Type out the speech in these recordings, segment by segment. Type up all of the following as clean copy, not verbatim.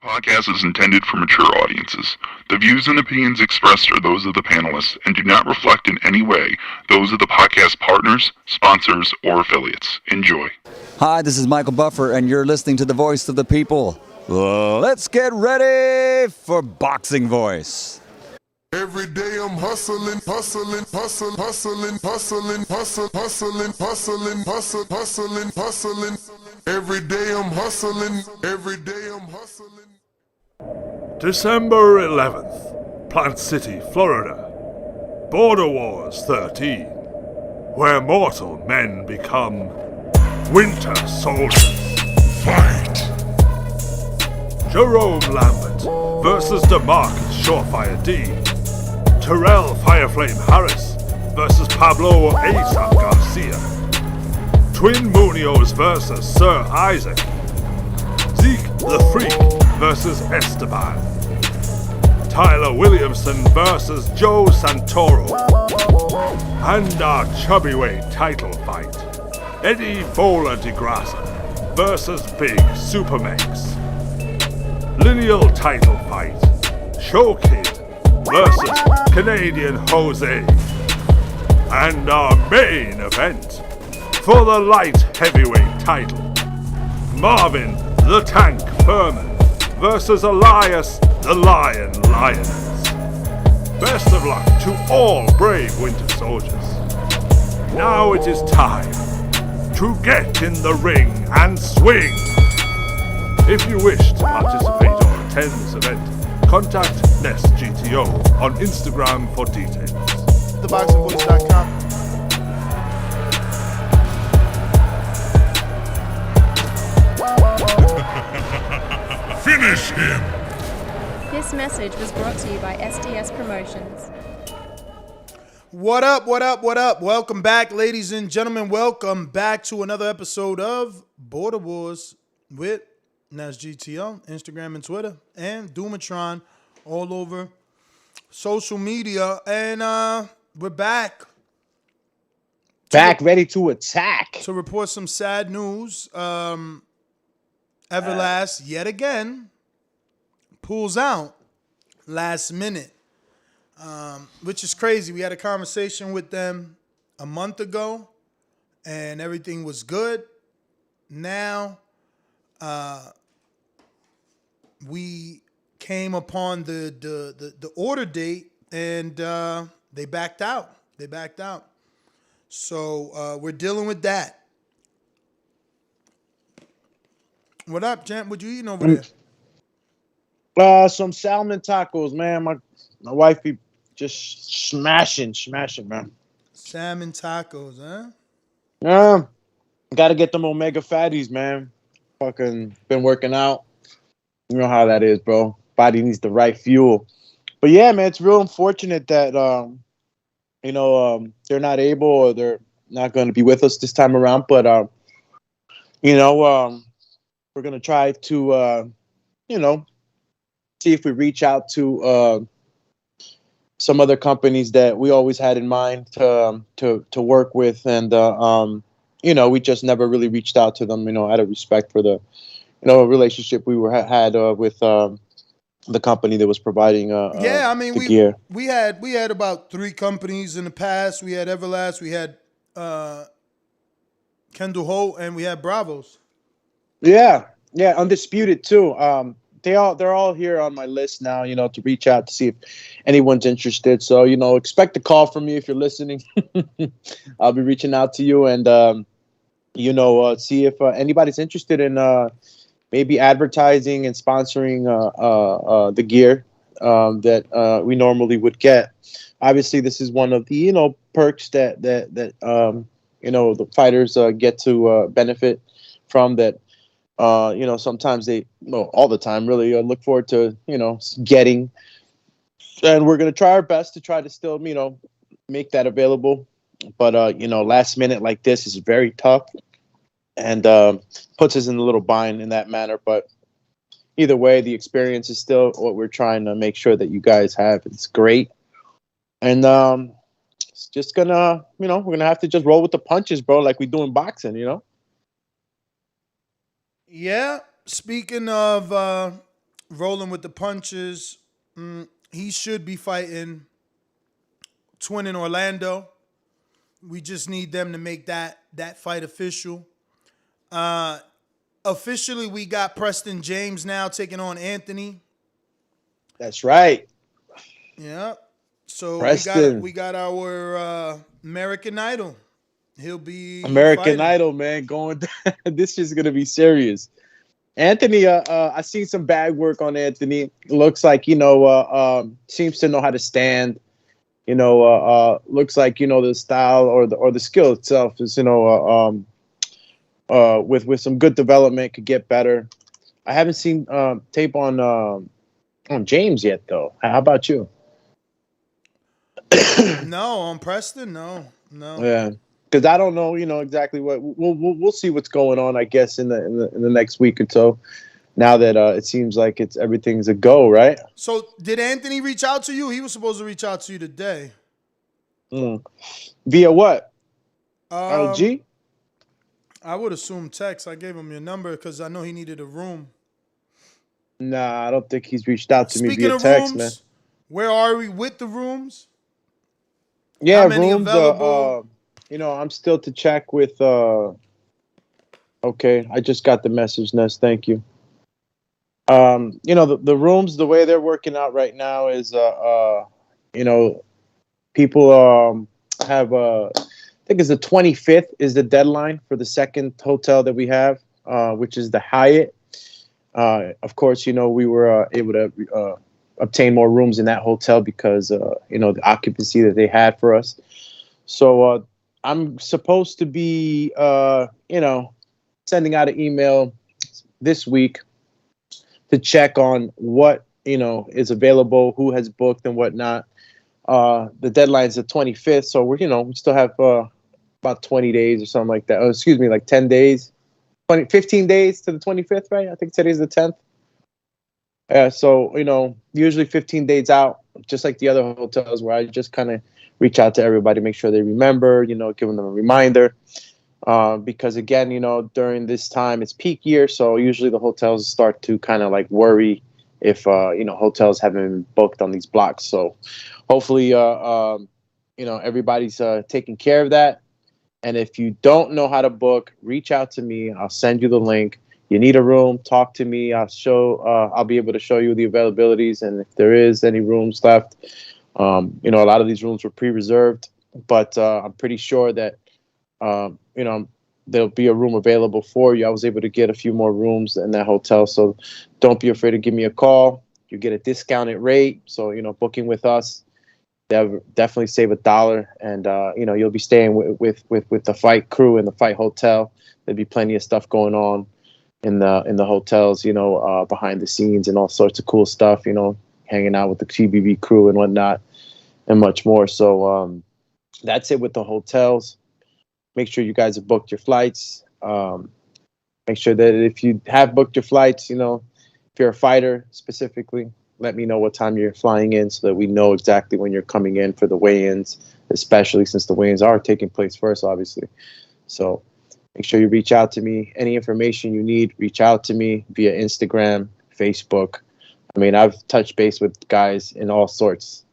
Podcast is intended for mature audiences. The views and opinions expressed are those of the panelists and do not reflect in any way those of the podcast partners, sponsors, or affiliates. Enjoy. Hi, this is Michael Buffer, and you're listening to the voice of the people. Let's get ready for Boxing Voice. Every day I'm hustling, hustling, hustling, hustling, hustling, hustling, hustling, hustling, hustling, hustling, hustling. Every day I'm hustling, every day I'm hustling. December 11th, Plant City, Florida. Border Wars 13, where mortal men become winter soldiers. Fight! Jerome Lambert versus DeMarcus Surefire D. Terrell Fireflame Harris versus Pablo ASAP Garcia. Twin Munios versus Sir Isaac. Zeke the Freak versus Esteban. Tyler Williamson versus Joe Santoro. And our chubbyweight title fight. Eddie Bola DeGrassa versus Big Supermex. Lineal title fight. Show Kid versus Canadian Jose. And our main event for the light heavyweight title. Marvin the Tank Furman versus Elias the Lion Lioness. Best of luck to all brave winter soldiers. Now it is time to get in the ring and swing. If you wish to participate or attend this event, contact Nest GTO on Instagram for details. Thaboxingvoice.com. Finish him! This message was brought to you by SDS Promotions. What up, what up, what up? Welcome back, ladies and gentlemen. Welcome back to another episode of Border Wars with Nas GTO, Instagram and Twitter, and Doomatron all over social media. And we're back. Back, ready to attack. To report some sad news. Everlast, yet again, pulls out last minute, which is crazy. We had a conversation with them a month ago, and everything was good. Now, we came upon the order date, and they backed out. So we're dealing with that. What up, champ? What you eating over there? Some salmon tacos, man. My wife be just smashing, man. Salmon tacos, huh? Got to get them omega fatties, man. Fucking been working out. You know how that is, bro. Body needs the right fuel. But yeah, man, it's real unfortunate that they're not able, or they're not going to be with us this time around. But we're going to try to, see if we reach out to some other companies that we always had in mind to work with. And, we just never really reached out to them, out of respect for the, relationship we had with the company that was providing the gear. We had about 3 companies in the past. We had Everlast, we had Kendall Holt, and we had Bravos. Yeah, Undisputed too. They're all here on my list now, to reach out to see if anyone's interested. So, expect a call from me if you're listening. I'll be reaching out to you and, see if anybody's interested in maybe advertising and sponsoring the gear that we normally would get. Obviously, this is one of the, perks that the fighters get to benefit from that. Sometimes all the time really look forward to, getting, and we're going to try our best to try to still, make that available. But, last minute like this is very tough and puts us in a little bind in that manner. But either way, the experience is still what we're trying to make sure that you guys have. It's great. And it's just gonna, we're going to have to just roll with the punches, bro, like we do in boxing, Yeah. Speaking of rolling with the punches. He should be fighting Twin in Orlando. We just need them to make that fight official. Officially, we got Preston James now taking on Anthony. That's right. Yeah. So Preston. we got our American Idol. He'll be American fighting. Idol, man, going. This is gonna be serious. Anthony, I seen some bag work on Anthony. Looks like seems to know how to stand. Looks like the style or the skill itself is with some good development could get better. I haven't seen tape on James yet though. How about you? No, on Preston, no. Yeah, because I don't know, exactly what we'll see what's going on. I guess in the next week or so. Now that it seems like everything's a go, right? So did Anthony reach out to you? He was supposed to reach out to you today. Via what? IG? I would assume text. I gave him your number because I know he needed a room. Nah, I don't think he's reached out to me Speaking via of text, rooms, man. where are we with the rooms? Yeah, How many rooms. available? I'm still to check with. Okay, I just got the message, Ness. Thank you. The rooms, the way they're working out right now is, people have. I think it's the 25th is the deadline for the second hotel that we have, which is the Hyatt. Of course, we were able to obtain more rooms in that hotel because, the occupancy that they had for us. So I'm supposed to be, sending out an email this week to check on what, is available, who has booked and whatnot. The deadline's the 25th. So we still have about 20 days or something like that. Oh, excuse me, like 10 days. 15 days to the 25th, right? I think today's the 10th. So, usually 15 days out, just like the other hotels where I just kind of reach out to everybody, make sure they remember, giving them a reminder. Because again, during this time, it's peak year. So usually the hotels start to kind of like worry if, hotels haven't been booked on these blocks. So hopefully, everybody's taking care of that. And if you don't know how to book, reach out to me. I'll send you the link. You need a room, talk to me. I'll be able to show you the availabilities. And if there is any rooms left, a lot of these rooms were pre-reserved, but I'm pretty sure that, there'll be a room available for you. I was able to get a few more rooms in that hotel. So don't be afraid to give me a call. You get a discounted rate. So, booking with us, definitely save $1. And, you'll be staying with the fight crew and the fight hotel. There'll be plenty of stuff going on in the hotels, behind the scenes and all sorts of cool stuff, hanging out with the TBV crew and whatnot and much more. So that's it with the hotels. Make sure you guys have booked your flights. Make sure that if you have booked your flights, if you're a fighter specifically, let me know what time you're flying in so that we know exactly when you're coming in for the weigh-ins, especially since the weigh-ins are taking place first, obviously. So make sure you reach out to me. Any information you need, reach out to me via Instagram, Facebook. I mean, I've touched base with guys in all sorts,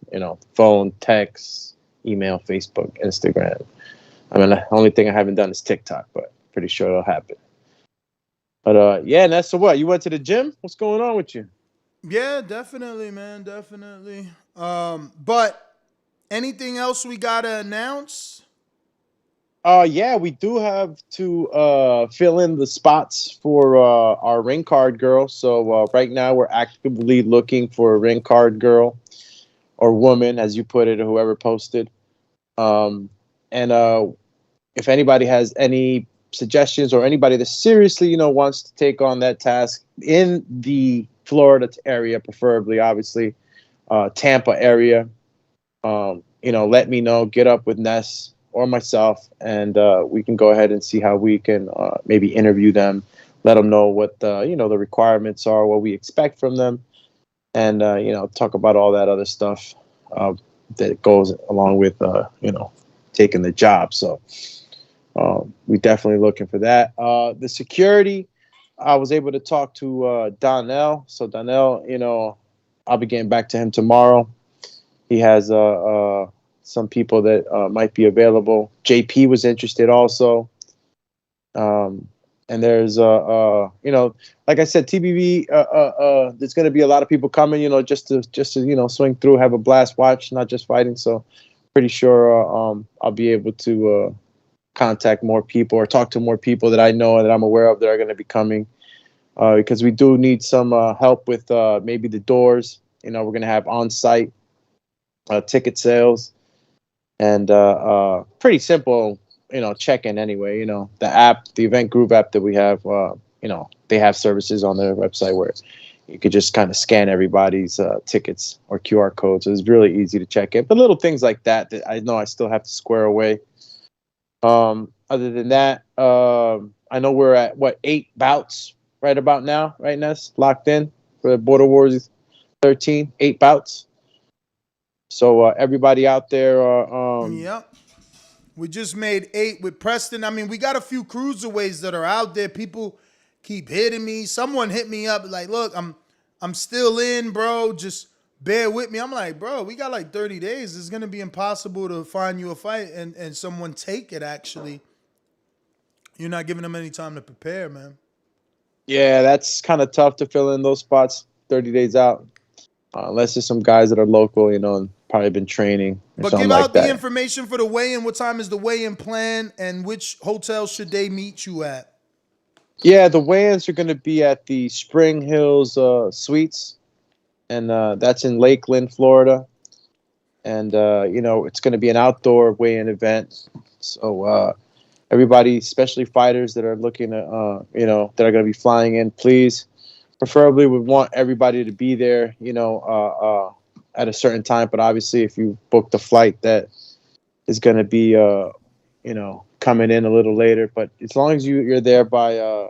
phone, text, email, Facebook, Instagram. I mean, the only thing I haven't done is TikTok, but pretty sure it'll happen. But yeah, and that's so what? You went to the gym? What's going on with you? Yeah, definitely, man, definitely. But anything else we gotta announce? Yeah, we do have to fill in the spots for our ring card girl. So right now we're actively looking for a ring card girl or woman, as you put it, or whoever posted. And if anybody has any suggestions or anybody that seriously, wants to take on that task in the Florida area, preferably, obviously, Tampa area, let me know. Get up with Ness or myself, and we can go ahead and see how we can maybe interview them, let them know what the requirements are, what we expect from them, and talk about all that other stuff that goes along with taking the job. So we're definitely looking for that. The security, I was able to talk to Donnell. So Donnell, I'll be getting back to him tomorrow. He has some people that might be available. JP was interested also. And there's like I said, TBV. There's going to be a lot of people coming. Just to swing through, have a blast, watch, not just fighting. So pretty sure I'll be able to contact more people or talk to more people that I know and that I'm aware of that are going to be coming. Because we do need some help with maybe the doors. We're going to have on-site ticket sales and pretty simple, check-in anyway. The app, the event group app that we have, they have services on their website where you could just kind of scan everybody's tickets or QR codes. So it's really easy to check in. But little things like that I know I still have to square away. Other than that, I know we're at 8 bouts right about now, right, Ness? Locked in for the Border Wars 13, 8 bouts. So everybody out there. Yep. We just made 8 with Preston. I mean, we got a few cruiserweights that are out there. People keep hitting me. Someone hit me up like, look, I'm still in, bro. Just bear with me. I'm like, bro, we got like 30 days. It's going to be impossible to find you a fight and someone take it, actually. You're not giving them any time to prepare, man. Yeah, that's kind of tough to fill in those spots 30 days out. Unless there's some guys that are local, and probably been training or but something give out like the that. information for the weigh-in. What time is the weigh-in plan, and which hotel should they meet you at? Yeah, the weigh-ins are going to be at the Spring Hills Suites, and that's in Lakeland, Florida. And, it's going to be an outdoor weigh-in event. So everybody, especially fighters that are looking at, that are going to be flying in, please, preferably would want everybody to be there, at a certain time. But obviously, if you book the flight that is going to be, coming in a little later. But as long as you're there by, I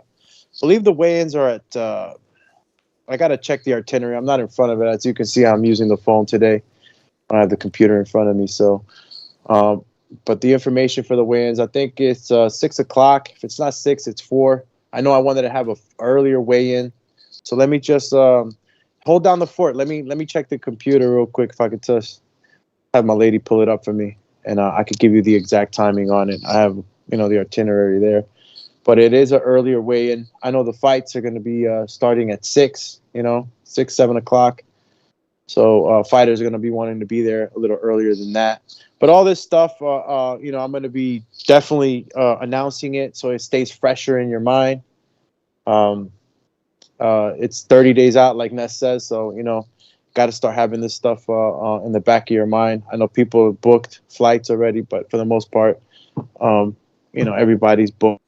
believe the weigh-ins are at, I got to check the itinerary. I'm not in front of it. As you can see, I'm using the phone today. I have the computer in front of me. So, but the information for the weigh-ins, I think it's 6 o'clock. If it's not 6, it's 4. I know I wanted to have a earlier weigh-in. So let me just hold down the fort. Let me check the computer real quick if I could just have my lady pull it up for me, and I could give you the exact timing on it. I have the itinerary there, but it is an earlier weigh-in. I know the fights are going to be starting at 6, 7 o'clock. So fighters are going to be wanting to be there a little earlier than that. But all this stuff, I'm going to be definitely announcing it so it stays fresher in your mind. It's 30 days out, like Ness says. So, got to start having this stuff in the back of your mind. I know people have booked flights already, but for the most part, everybody's booked.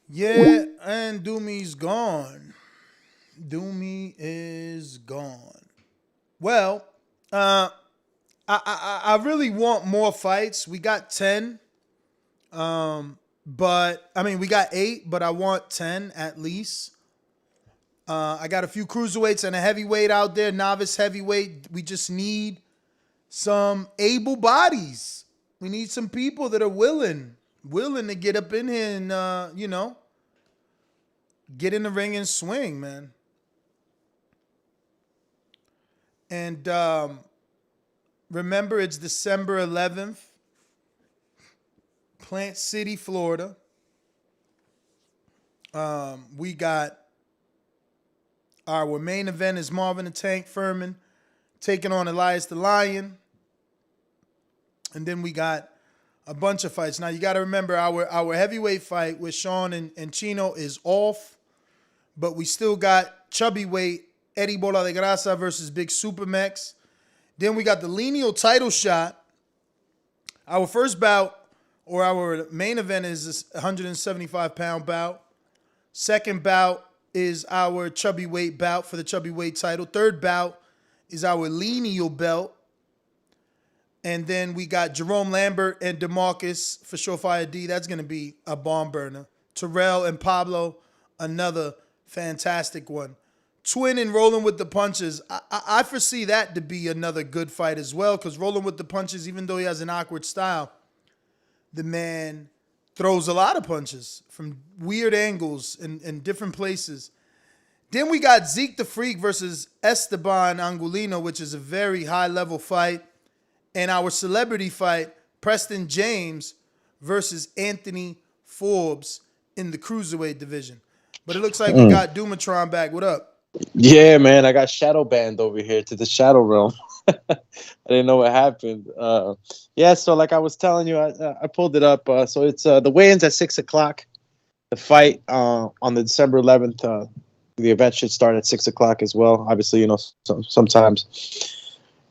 Yeah, and Doomy's gone. Doomy is gone. Well, I really want more fights. We got 10. But I mean, we got 8, but I want 10 at least. I got a few cruiserweights and a heavyweight out there, novice heavyweight. We just need some able bodies. We need some people that are willing to get up in here and, get in the ring and swing, man. And remember, it's December 11th. Plant City, Florida. We got our main event is Marvin the Tank Furman taking on Elias the Lion. And then we got a bunch of fights. Now you got to remember our heavyweight fight with Sean and Chino is off, but we still got chubby weight Eddie Bola de Grasa versus Big Supermex. Then we got the lineal title shot. Our first bout, or our main event, is this 175-pound bout. Second bout is our chubby weight bout for the chubby weight title. Third bout is our lineal belt. And then we got Jerome Lambert and DeMarcus for Surefire D. That's going to be a bomb burner. Terrell and Pablo, another fantastic one. Twin and Rolling with the Punches. I foresee that to be another good fight as well, because Rolling with the Punches, even though he has an awkward style, the man throws a lot of punches from weird angles and different places. Then we got Zeke the Freak versus Esteban Angulino, which is a very high-level fight. And our celebrity fight, Preston James versus Anthony Forbes in the cruiserweight division. But it looks like we got Dumatron back. What up? Yeah, man, I got shadow banned over here to the shadow realm. I didn't know what happened. Yeah, so like I was telling you, I pulled it up. So it's the weigh-ins at 6:00. The fight on the December 11th. The event should start at 6:00 as well. Obviously, sometimes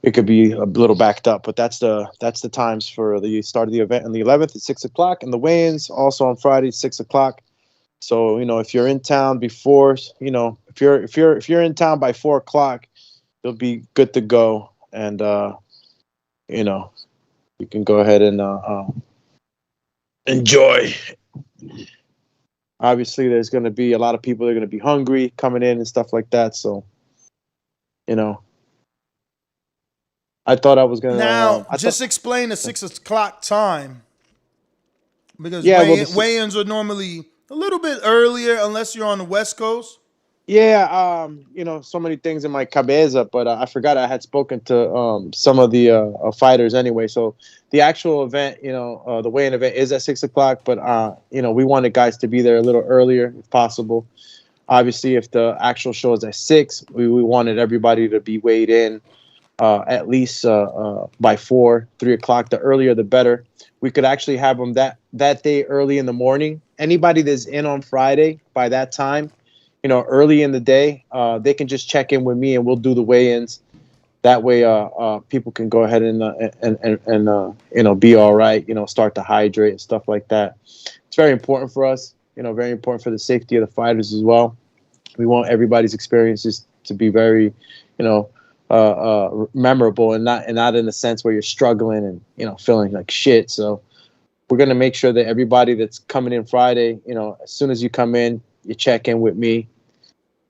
it could be a little backed up, but that's the times for the start of the event on the 11th at 6:00, and the weigh-ins also on Friday 6:00. So if you're in town before, if you're in town by 4:00, you'll be good to go, and you can go ahead and enjoy. Obviously, there's going to be a lot of people that are going to be hungry coming in and stuff like that. So, I thought I was going to. Now, explain the 6:00 time. Because weigh-ins are normally a little bit earlier unless you're on the West Coast. Yeah, so many things in my cabeza, but I forgot I had spoken to some of the fighters anyway. So the actual event, the weigh-in event is at 6:00, but we wanted guys to be there a little earlier if possible. Obviously, if the actual show is at 6, we wanted everybody to be weighed in at least by 3 o'clock. The earlier, the better. We could actually have them that day early in the morning. Anybody that's in on Friday by that time, early in the day, they can just check in with me and we'll do the weigh-ins. That way, people can go ahead and be all right. Start to hydrate and stuff like that. It's very important for us. Very important for the safety of the fighters as well. We want everybody's experiences to be very, memorable and not in the sense where you're struggling and feeling like shit. So we're gonna make sure that everybody that's coming in Friday, as soon as you come in, you check in with me,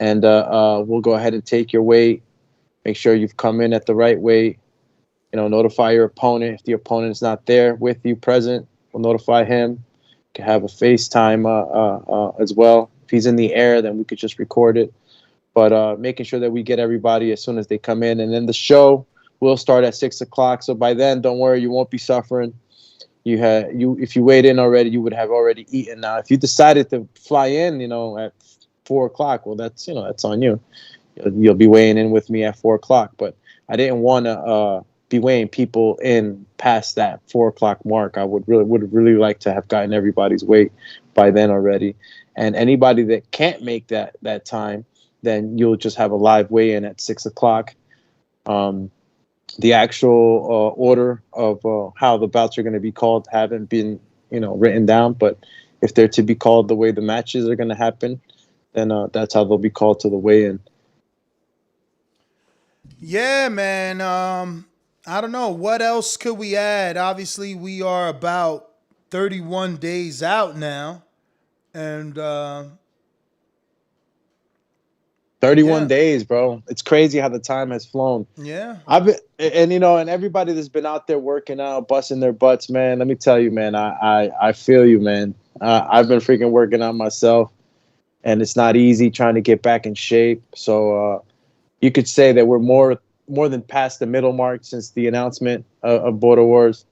and we'll go ahead and take your weight. Make sure you've come in at the right weight. Notify your opponent. If the opponent is not there with you present, we'll notify him. You can have a FaceTime as well. If he's in the air, then we could just record it. But making sure that we get everybody as soon as they come in. And then the show will start at 6:00. So by then, don't worry, you won't be suffering. If you weighed in already, you would have already eaten. Now, if you decided to fly in, at 4:00, well, that's on you. You'll be weighing in with me at 4:00. But I didn't want to be weighing people in past that 4:00 mark. I would really like to have gotten everybody's weight by then already. And anybody that can't make that time, then you'll just have a live weigh-in at 6:00. The actual order of how the bouts are going to be called haven't been, written down. But if they're to be called the way the matches are going to happen, then that's how they'll be called to the weigh-in. Yeah, man. I don't know. What else could we add? Obviously, we are about 31 days out now. And 31 days, bro. It's crazy how the time has flown. Yeah. And everybody that's been out there working out, busting their butts, man. Let me tell you, man, I feel you, man. I've been freaking working out myself, and it's not easy trying to get back in shape. So you could say that we're more than past the middle mark since the announcement of Border Wars.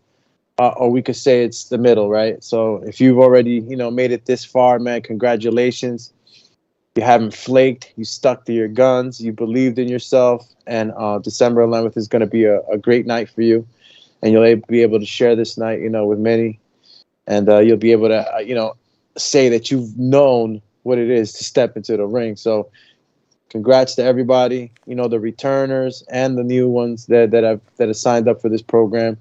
Or we could say it's the middle, right? So if you've already, made it this far, man, congratulations. You haven't flaked. You stuck to your guns. You believed in yourself. And December 11th is going to be a great night for you. And you'll be able to share this night, with many. And you'll be able to, say that you've known what it is to step into the ring. So congrats to everybody, the returners and the new ones that have signed up for this program.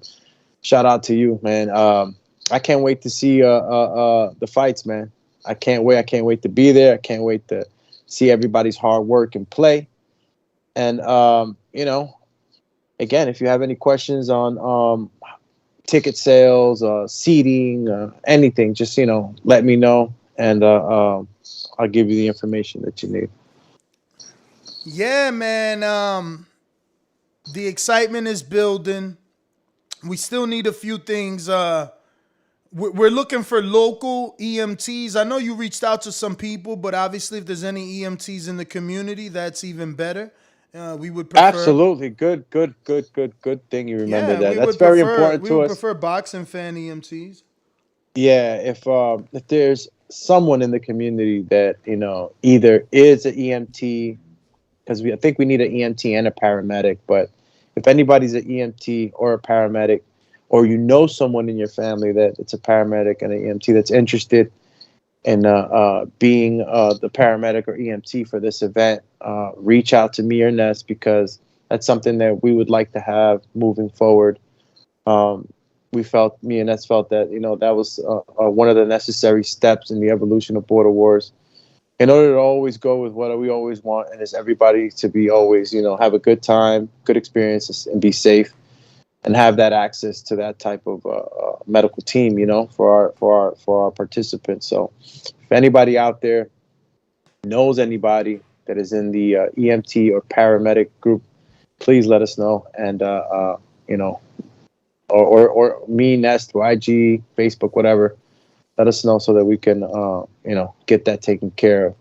Shout out to you, man. I can't wait to see the fights, man. I can't wait. I can't wait to be there. I can't wait to see everybody's hard work and play. And, again, if you have any questions on ticket sales, seating, anything, just, let me know. And I'll give you the information that you need. Yeah, man. The excitement is building. We still need a few things we're looking for local EMTs. I know you reached out to some people, but obviously, if there's any EMTs in the community, that's even better. We would prefer. Absolutely. Good thing you remember Yeah, that. we That's would very prefer. important We to would us. prefer boxing fan EMTs. Yeah, if there's someone in the community that, either is an EMT, because I think we need an EMT and a paramedic, but if anybody's an EMT or a paramedic, or someone in your family that it's a paramedic and an EMT that's interested in being the paramedic or EMT for this event, reach out to me or Ness, because that's something that we would like to have moving forward. Me and Ness felt that, that was one of the necessary steps in the evolution of Border Wars. In order to always go with what we always want, and is everybody to be always, have a good time, good experiences, and be safe, and have that access to that type of medical team, for our participants. So, if anybody out there knows anybody that is in the EMT or paramedic group, please let us know, and or me, Nest, through IG, Facebook, whatever. Let us know so that we can, get that taken care of.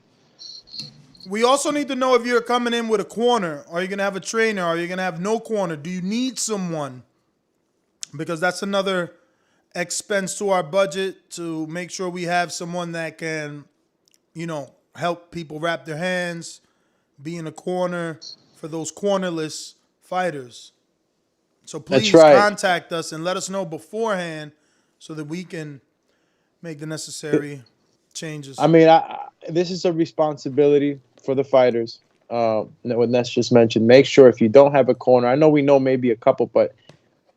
We also need to know if you're coming in with a corner. Are you going to have a trainer? Are you going to have no corner? Do you need someone? Because that's another expense to our budget, to make sure we have someone that can, help people wrap their hands, be in a corner for those cornerless fighters. So please contact us and let us know beforehand so that we can make the necessary changes. I mean, this is a responsibility for the fighters. What Ness just mentioned, make sure if you don't have a corner, I know we know maybe a couple, but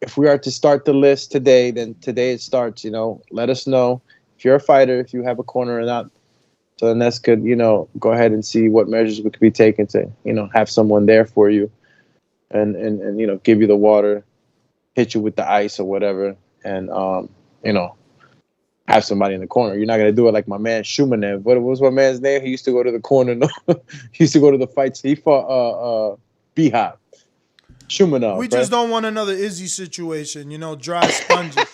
if we are to start the list today, then today it starts. Let us know if you're a fighter, if you have a corner or not, so then Ness could, go ahead and see what measures we could be taking to, have someone there for you, and give you the water, hit you with the ice or whatever, and have somebody in the corner. You're not gonna do it like my man Shumanev. What was my man's name? He used to go to the corner. No, he used to go to the fights. He fought B-Hop. Shumanov. We just don't want another Izzy situation, dry sponges.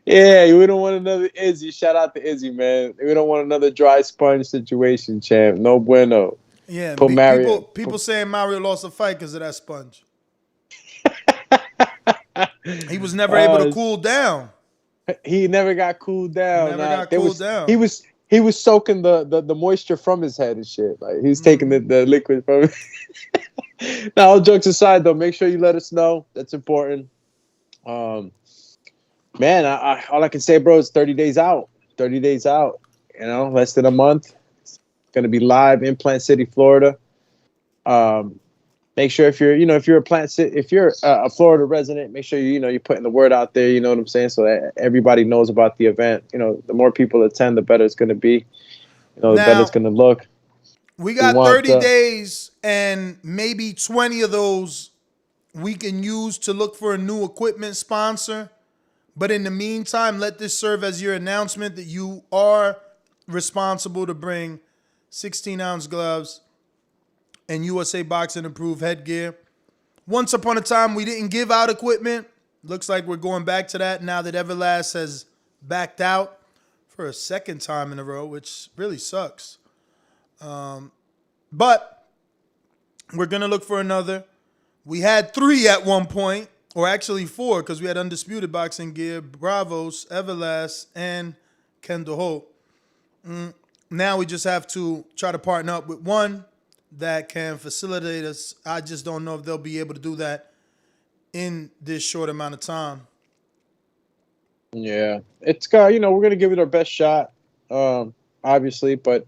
Yeah, we don't want another Izzy. Shout out to Izzy, man. We don't want another dry sponge situation, champ. No bueno. Yeah, people saying Mario lost a fight because of that sponge. He was never able to cool down. He never got cooled down. Down. He was soaking the moisture from his head and shit. Like, he was taking the liquid from it. Now, all jokes aside, though, make sure you let us know. That's important. Man, all I can say, bro, is 30 days out. 30 days out. Less than a month. It's going to be live in Plant City, Florida. Make sure if you're a Florida resident, make sure you're putting the word out there. You know what I'm saying, so that everybody knows about the event. The more people attend, the better it's going to be. The better it's going to look. We got 30 days, and maybe 20 of those we can use to look for a new equipment sponsor. But in the meantime, let this serve as your announcement that you are responsible to bring 16-ounce gloves and USA Boxing approved headgear. Once upon a time, we didn't give out equipment. Looks like we're going back to that now that Everlast has backed out for a second time in a row, which really sucks. But we're going to look for another. We had 3 at one point, or actually 4, because we had Undisputed Boxing Gear, Bravos, Everlast, and Kendall Holt. Now we just have to try to partner up with one that can facilitate us. I just don't know if they'll be able to do that in this short amount of time. Yeah, it's got, we're going to give it our best shot, obviously, but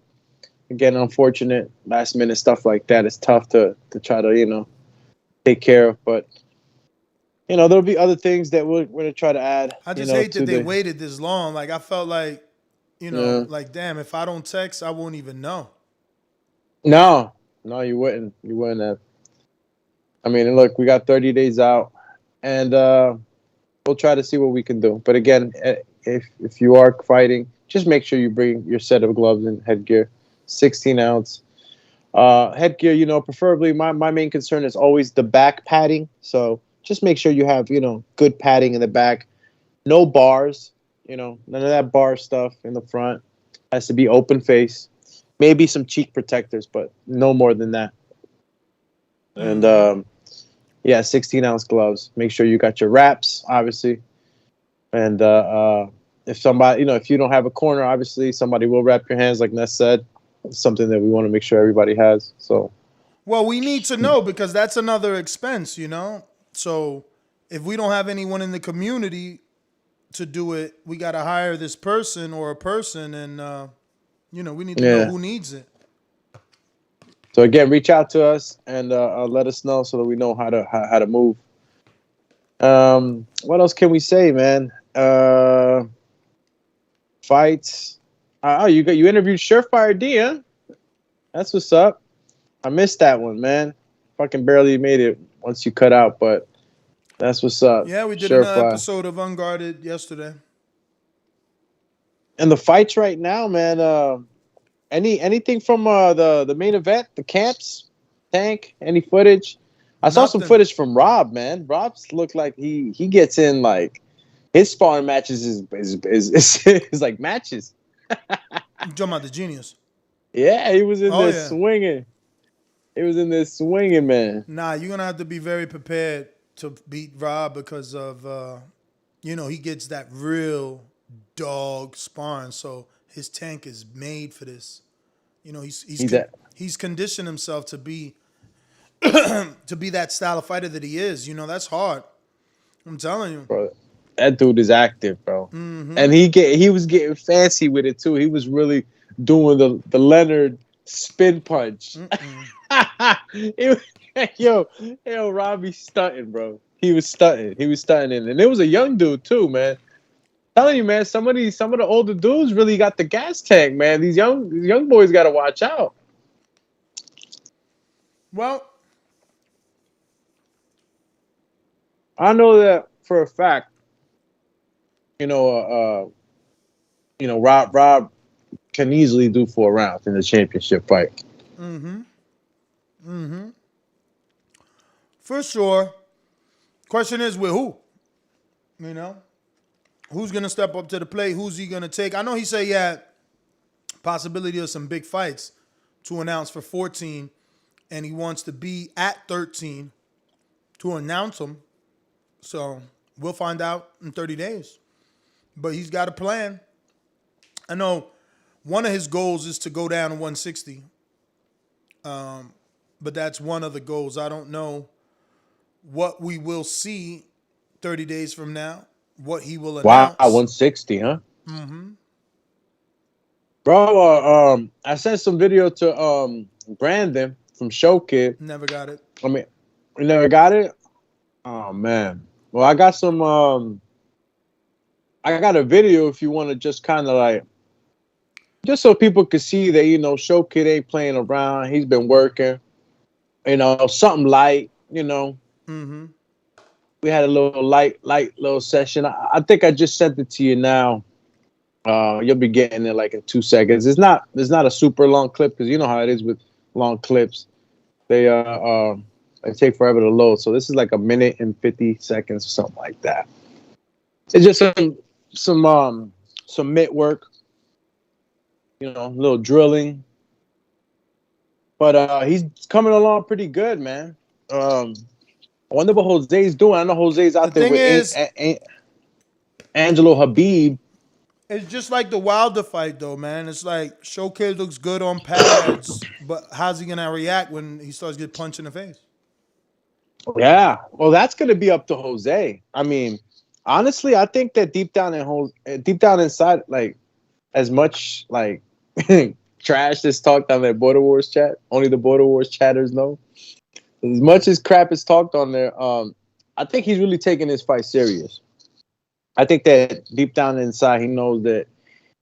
again, unfortunate last minute stuff like that is tough to try to, take care of, but there'll be other things that we're going to try to add. I just hate that they waited this long. Like, I felt like, like, damn, if I don't text, I won't even know. No, you wouldn't. You wouldn't have. I mean, look, we got 30 days out, and we'll try to see what we can do. But again, if you are fighting, just make sure you bring your set of gloves and headgear, 16-ounce. Headgear, preferably, my main concern is always the back padding. So just make sure you have, good padding in the back. No bars, you know, none of that bar stuff in the front. Has to be open face. Maybe some cheek protectors, but no more than that. And yeah, 16-ounce gloves. Make sure you got your wraps, obviously. And if somebody, you know, if you don't have a corner, obviously somebody will wrap your hands, like Ness said. It's something that we want to make sure everybody has. So, Well, we need to know because that's another expense, you know? So if we don't have anyone in the community to do it, we got to hire this person or a person, and, you know, we need to know yeah. who needs it. So again, reach out to us and let us know so that we know how to move. What else can we say, man? Fights. Oh, you interviewed Surefire D, huh? That's what's up. I missed that one, man. Fucking barely made it once you cut out, but that's what's up. Yeah, we did another Surefire. episode of Unguarded yesterday. And the fights right now, man. Anything from the main event, the camps, Tank? Any footage? I saw some Nothing. footage from Rob, man. Rob's looked like he gets in like his sparring matches is like matches. You talking about the Genius? Yeah, he was in there yeah. swinging. He was in there swinging, man. Nah, you're gonna have to be very prepared to beat Rob because of you know, he gets that real dog sparring, so his tank is made for this. You know, he's conditioned himself to be to be that style of fighter that he is. You know, that's hard. I'm telling you. Bro, that dude is active, bro. Mm-hmm. And he was getting fancy with it too. He was really doing the Leonard spin punch. Yo, Robbie stunting, bro. He was stunting, and it was a young dude too, man. Telling you, man, some of the older dudes really got the gas tank, man. These young boys got to watch out. Well, I know that for a fact. You know, Rob can easily do 4 rounds in the championship fight. for sure. Question is with who? You know? Who's going to step up to the plate? Who's he going to take? I know he said he had possibility of some big fights to announce for 14, and he wants to be at 13 to announce them. So we'll find out in 30 days. But he's got a plan. I know one of his goals is to go down to 160. But that's one of the goals. I don't know what we will see 30 days from now. What he will announce. Wow, 160, huh? Bro, I sent some video to Brandon from Show Kid. Never got it. I mean, you never got it? Oh man. Well, I got some I got a video if you want to just kind of like just so people could see that, you know, Show Kid ain't playing around. He's been working. You know, something light, you know. We had a little light little session. I think I just sent it to you now. You'll be getting it like in 2 seconds. It's not a super long clip because you know how it is with long clips. They take forever to load. So this is like 1 minute and 50 seconds or something like that. It's just some mitt work, you know, a little drilling. But he's coming along pretty good, man. I wonder what Jose's doing. I know Jose's out there with Angelo Habib. It's just like the Wilder fight, though, man. It's like Showcase looks good on pads, but how's he gonna react when he starts getting punched in the face? Yeah, well, that's gonna be up to Jose. I mean, honestly, I think that deep down inside, like as much like trash is talked on that Border Wars chat. Only the Border Wars chatters know. As much as crap is talked on there, I think he's really taking his fight serious. I think that deep down inside, he knows that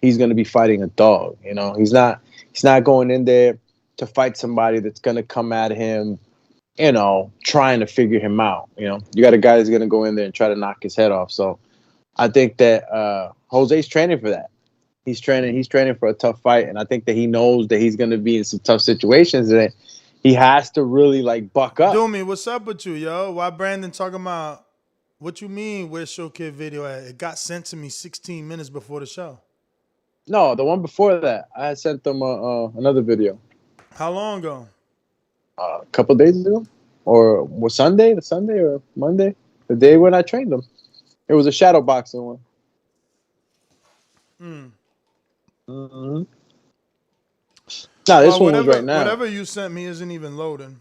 he's going to be fighting a dog. You know, he's not going in there to fight somebody that's going to come at him, you know, trying to figure him out. You know, you got a guy that's going to go in there and try to knock his head off. So I think that Jose's training for that. He's training for a tough fight, and I think that he knows that he's going to be in some tough situations and he has to really like buck up. Doomy, what's up with you, yo? Why Brandon talking about What you mean? Where's Show Kid video at? It got sent to me 16 minutes before the show. No, the one before that. I had sent them another video How long ago? a couple days ago, or was Sunday? The Sunday or Monday? The day when I trained them. It was a shadow boxing one. Mm-hmm. Nah, this one was right now. Whatever you sent me isn't even loading.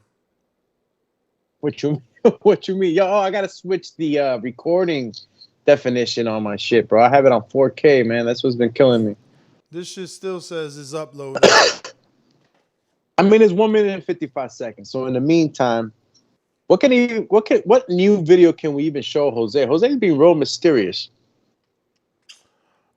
What you mean? Yo, I gotta switch the recording definition on my shit, bro. I have it on 4K, man. That's what's been killing me. This shit still says it's uploaded. I mean, it's 1 minute and 55 seconds. So in the meantime, what new video can we even show Jose? Jose's being real mysterious.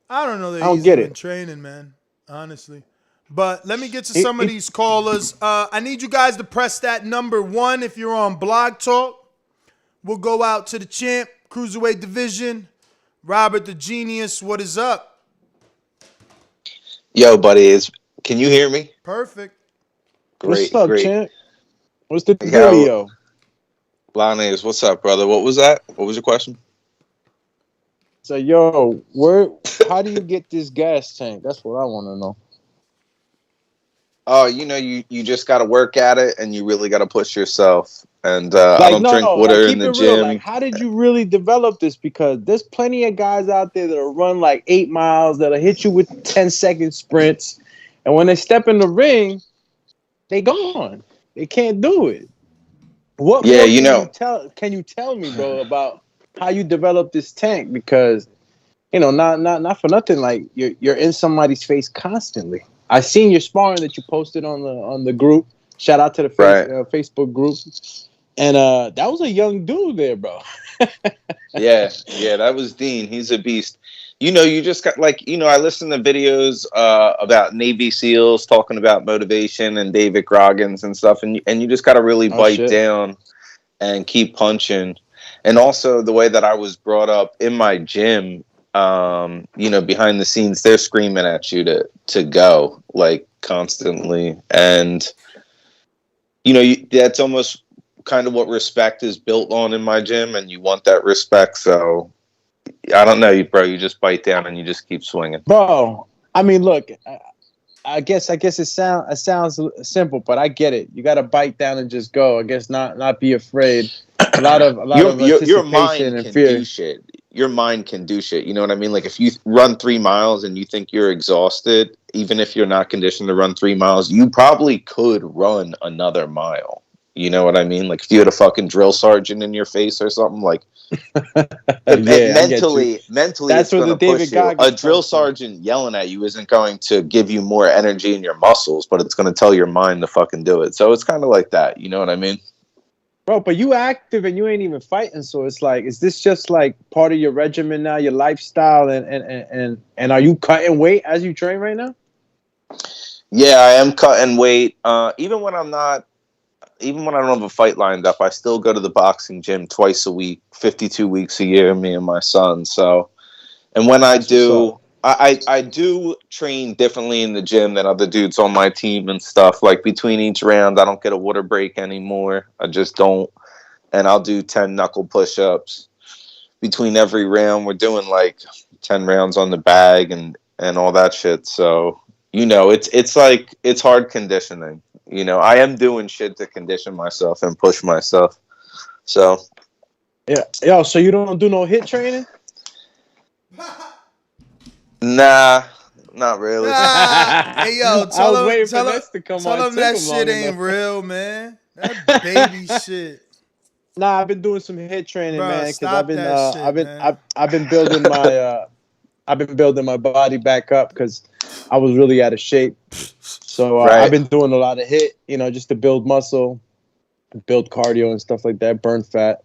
I don't know that I don't he's get been it. training, man. Honestly. But let me get to some of these callers. I need you guys to press that number 1 if you're on Blog Talk. We'll go out to the champ, Cruiserweight Division. Robert the Genius, what is up? Yo, buddy, can you hear me? Perfect. Great, What's up, great. champ? What's the video? Blanes, what's up, brother? What was that? What was your question? So, yo, how do you get this gas tank? That's what I want to know. Oh, you just got to work at it, and you really got to push yourself. And I don't drink water in the gym. Like, how did you really develop this? Because there's plenty of guys out there that'll run like 8 miles, that'll hit you with 10-second sprints, and when they step in the ring, they gone. They can't do it. Can you tell me, bro, about how you developed this tank? Because not for nothing, like you're in somebody's face constantly. I seen your sparring that you posted on the group. Shout out to the Facebook group. And that was a young dude there, bro. yeah, that was Dean. He's a beast. You just got I listen to videos about Navy SEALs talking about motivation and David Goggins and stuff, and you just got to really bite down and keep punching. And also the way that I was brought up in my gym, behind the scenes, they're screaming at you to go like constantly, and that's almost kind of what respect is built on in my gym, and you want that respect. So I don't know, bro. You just bite down and you just keep swinging, bro. I mean, look, I guess it sounds simple, but I get it. You got to bite down and just go. I guess not be afraid. A lot of your mind and can fear. do shit. Your mind can do shit. You know what I mean? Like if you run 3 miles and you think you're exhausted, even if you're not conditioned to run 3 miles, you probably could run another mile. You know what I mean? Like if you had a fucking drill sergeant in your face or something, like mentally, that's it's going to push you. A drill sergeant yelling at you isn't going to give you more energy in your muscles, but it's going to tell your mind to fucking do it. So it's kind of like that. You know what I mean? Bro, but you active and you ain't even fighting, so it's like, is this just like part of your regimen now, your lifestyle, and are you cutting weight as you train right now? Yeah, I am cutting weight. Even when I don't have a fight lined up, I still go to the boxing gym twice a week, 52 weeks a year, me and my son. So, and when I do, I do train differently in the gym than other dudes on my team and stuff. Like between each round, I don't get a water break anymore. I just don't. And I'll do 10 knuckle push-ups between every round. We're doing like 10 rounds on the bag and all that shit. So, it's hard conditioning. I am doing shit to condition myself and push myself. So, yeah. Yo, so you don't do no HIIT training? Nah, not really. Hey, yo, tell him that shit ain't enough. Real, man. That baby shit. Nah, I've been doing some HIIT training, Bro, man, because stop that shit, I've been building my body back up because I was really out of shape. So I've been doing a lot of HIIT, just to build muscle, build cardio and stuff like that, burn fat.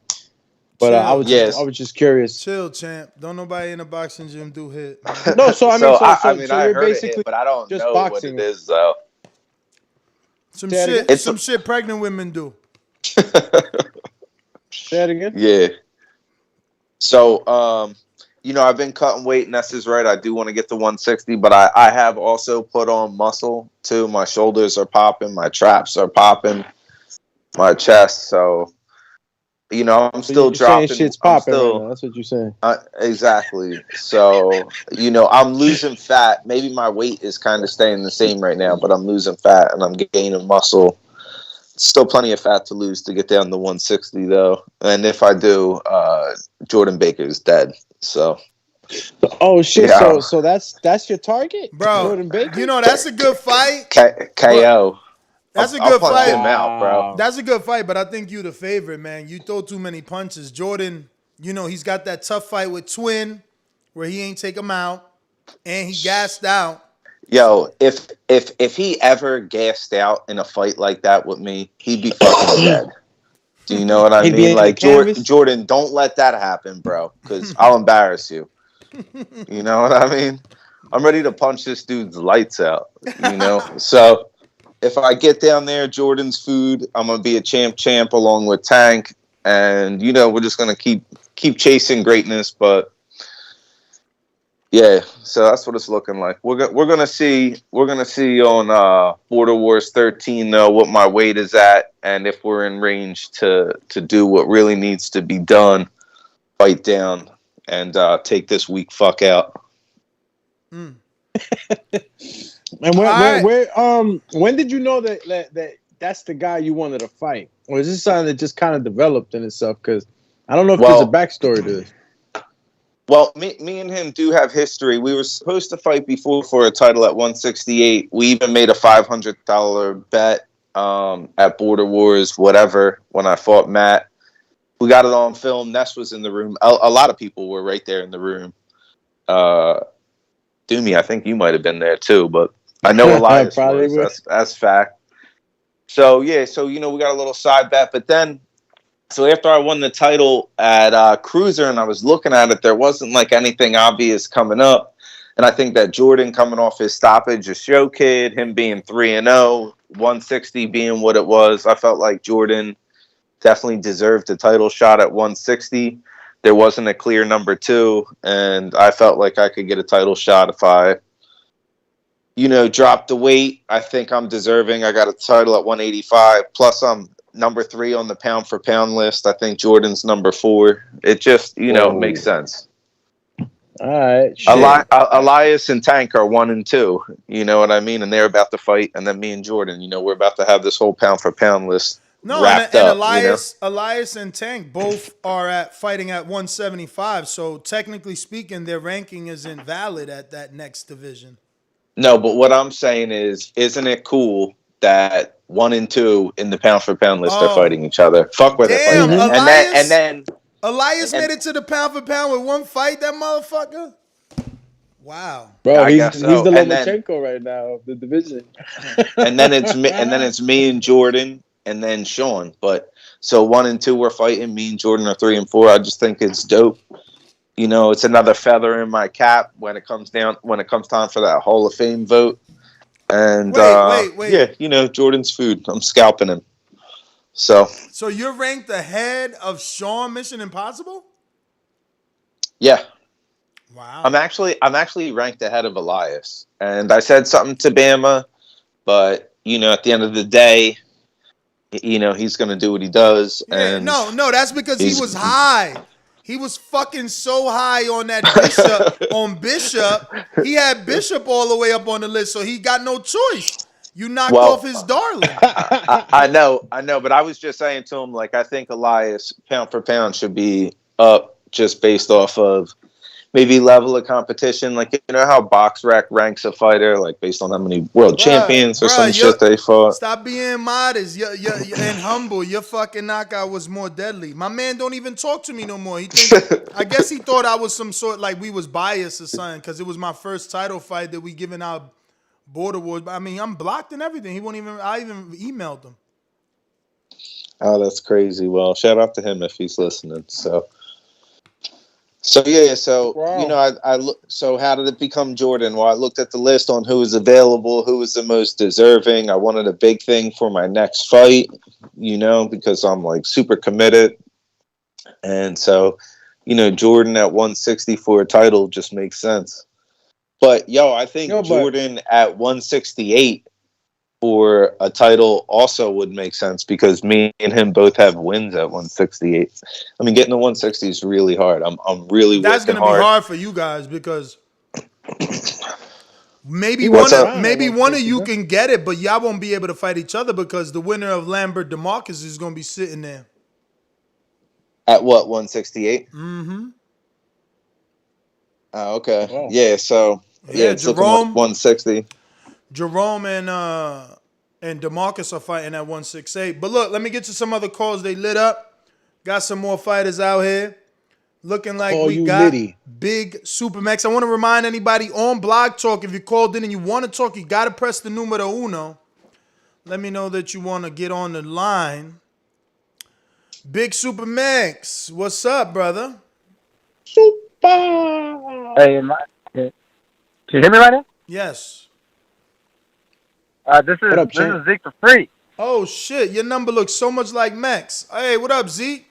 But I was just curious. Chill, champ. Don't nobody in a boxing gym do HIIT. Man. No, so I mean, I you're heard basically it, but I don't just know boxing. what it is though. Some shit pregnant women do. Say that again? Yeah. So, I've been cutting weight, and that's just right. I do want to get to 160, but I have also put on muscle too. My shoulders are popping, my traps are popping, my chest. So, You know, I'm So still you're saying dropping. shit's I'm popping right still now. That's what you're saying. exactly. So, you know, I'm losing fat. Maybe my weight is kind of staying the same right now, but I'm losing fat and I'm gaining muscle. Still plenty of fat to lose to get down to 160 though. And if I do, Jordan Baker's dead. So Oh shit! yeah, So that's your target, Bro, Jordan Baker. you know that's a good fight. But KO. that's a I'll good punch fight. him out, bro. That's a good fight, but I think you the favorite, man. You throw too many punches. Jordan, you know, he's got that tough fight with Twin where he ain't take him out and he gassed out. Yo, if he ever gassed out in a fight like that with me, he'd be fucking dead. Do you know what I He'd be mean? in the Like canvas. Jordan, don't let that happen, bro, because I'll embarrass you. You know what I mean? I'm ready to punch this dude's lights out. You know, so if I get down there, Jordan's food, I'm gonna be a champ along with Tank, and you know we're just gonna keep chasing greatness. But yeah, so that's what it's looking like. We're gonna see on Border Wars 13 though what my weight is at, and if we're in range to do what really needs to be done, fight down and take this weak fuck out. And All when did you know that's the guy you wanted to fight, or is this something that just kind of developed in itself? Because I don't know if there's a backstory to this. Well, me and him do have history. We were supposed to fight before for a title at 168. We even made a $500 bet at Border Wars, whatever, when I fought Matt. We got it on film. Ness was in the room. A lot of people were right there in the room. Doomy, I think you might have been there too, but I know Elias was. That's fact. So, yeah, you know, we got a little side bet. But then, so after I won the title at Cruiser and I was looking at it, there wasn't like anything obvious coming up. And I think that Jordan coming off his stoppage, a show kid, him being 3-0, 160 being what it was, I felt like Jordan definitely deserved a title shot at 160. There wasn't a clear number 2, and I felt like I could get a title shot if I, you know, dropped the weight. I think I'm deserving. I got a title at 185. Plus, I'm number 3 on the pound for pound list. I think Jordan's number 4. It just, you know, makes sense. All right. Elias and Tank are 1 and 2. You know what I mean? And they're about to fight. And then me and Jordan, you know, we're about to have this whole pound for pound list. No, wrapped and up, Elias and Tank both are fighting at 175. So technically speaking, their ranking is invalid at that next division. No, but what I'm saying is, isn't it cool that 1 and 2 in the pound for pound list are fighting each other? Fuck where they're fighting. Elias made it to the pound for pound with 1 fight. That motherfucker. Wow, bro, he's the Lomachenko right now of the division. and then it's me and Jordan. And then Sean, but so 1 and 2 we're fighting. Me and Jordan are 3 and 4. I just think it's dope. You know, it's another feather in my cap when it comes time for that Hall of Fame vote. And wait. Yeah, you know, Jordan's food. I'm scalping him. So you're ranked ahead of Sean Mission Impossible? Yeah. Wow. I'm actually ranked ahead of Elias. And I said something to Bama, but you know, at the end of the day, you know, he's going to do what he does. Yeah, and no, that's because he was high. He was fucking so high on that Bishop. He had Bishop all the way up on the list, so he got no choice. You knocked off his darling. I know, but I was just saying to him, like, I think Elias, pound for pound, should be up just based off of maybe level of competition. Like, you know how BoxRec ranks a fighter, like based on how many world champions or some shit they fought. Stop being modest and humble. Your fucking knockout was more deadly. My man don't even talk to me no more. I guess he thought I was some sort, like we was biased or something, because it was my first title fight that we giving out Border Wars. I mean, I'm blocked and everything. I even emailed him. Oh, that's crazy. Well, shout out to him if he's listening. So yeah, wow. You know, I look. So how did it become Jordan? Well, I looked at the list on who was available, who was the most deserving. I wanted a big thing for my next fight, you know, because I'm like super committed. And so, you know, Jordan at 160 for a title just makes sense. But I think Jordan at 168 or a title also would make sense because me and him both have wins at 168. I mean, getting to 160 is really hard. I'm really That's working gonna be hard. hard for you guys because maybe He What's was up? around at maybe one of 160, you bro. can get it, but y'all won't be able to fight each other because the winner of Lambert DeMarcus is gonna be sitting there. At what, 168? Mm-hmm. Okay. Wow. Yeah, so yeah, Yeah, it's looking like 160. Jerome and DeMarcus are fighting at 168. But look, let me get you some other calls. They lit up. Got some more fighters out here. Looking like Call we you got Liddy. Big Supermax. I want to remind anybody on Blog Talk, if you called in and you want to talk, you got to press the numero uno. Let me know that you want to get on the line. Big Supermax, what's up, brother? Super. Hey, can you hear me right now? Yes. This What up, is champ? Zeke for free. Oh, shit. Your number looks so much like Max. Hey, what up, Zeke?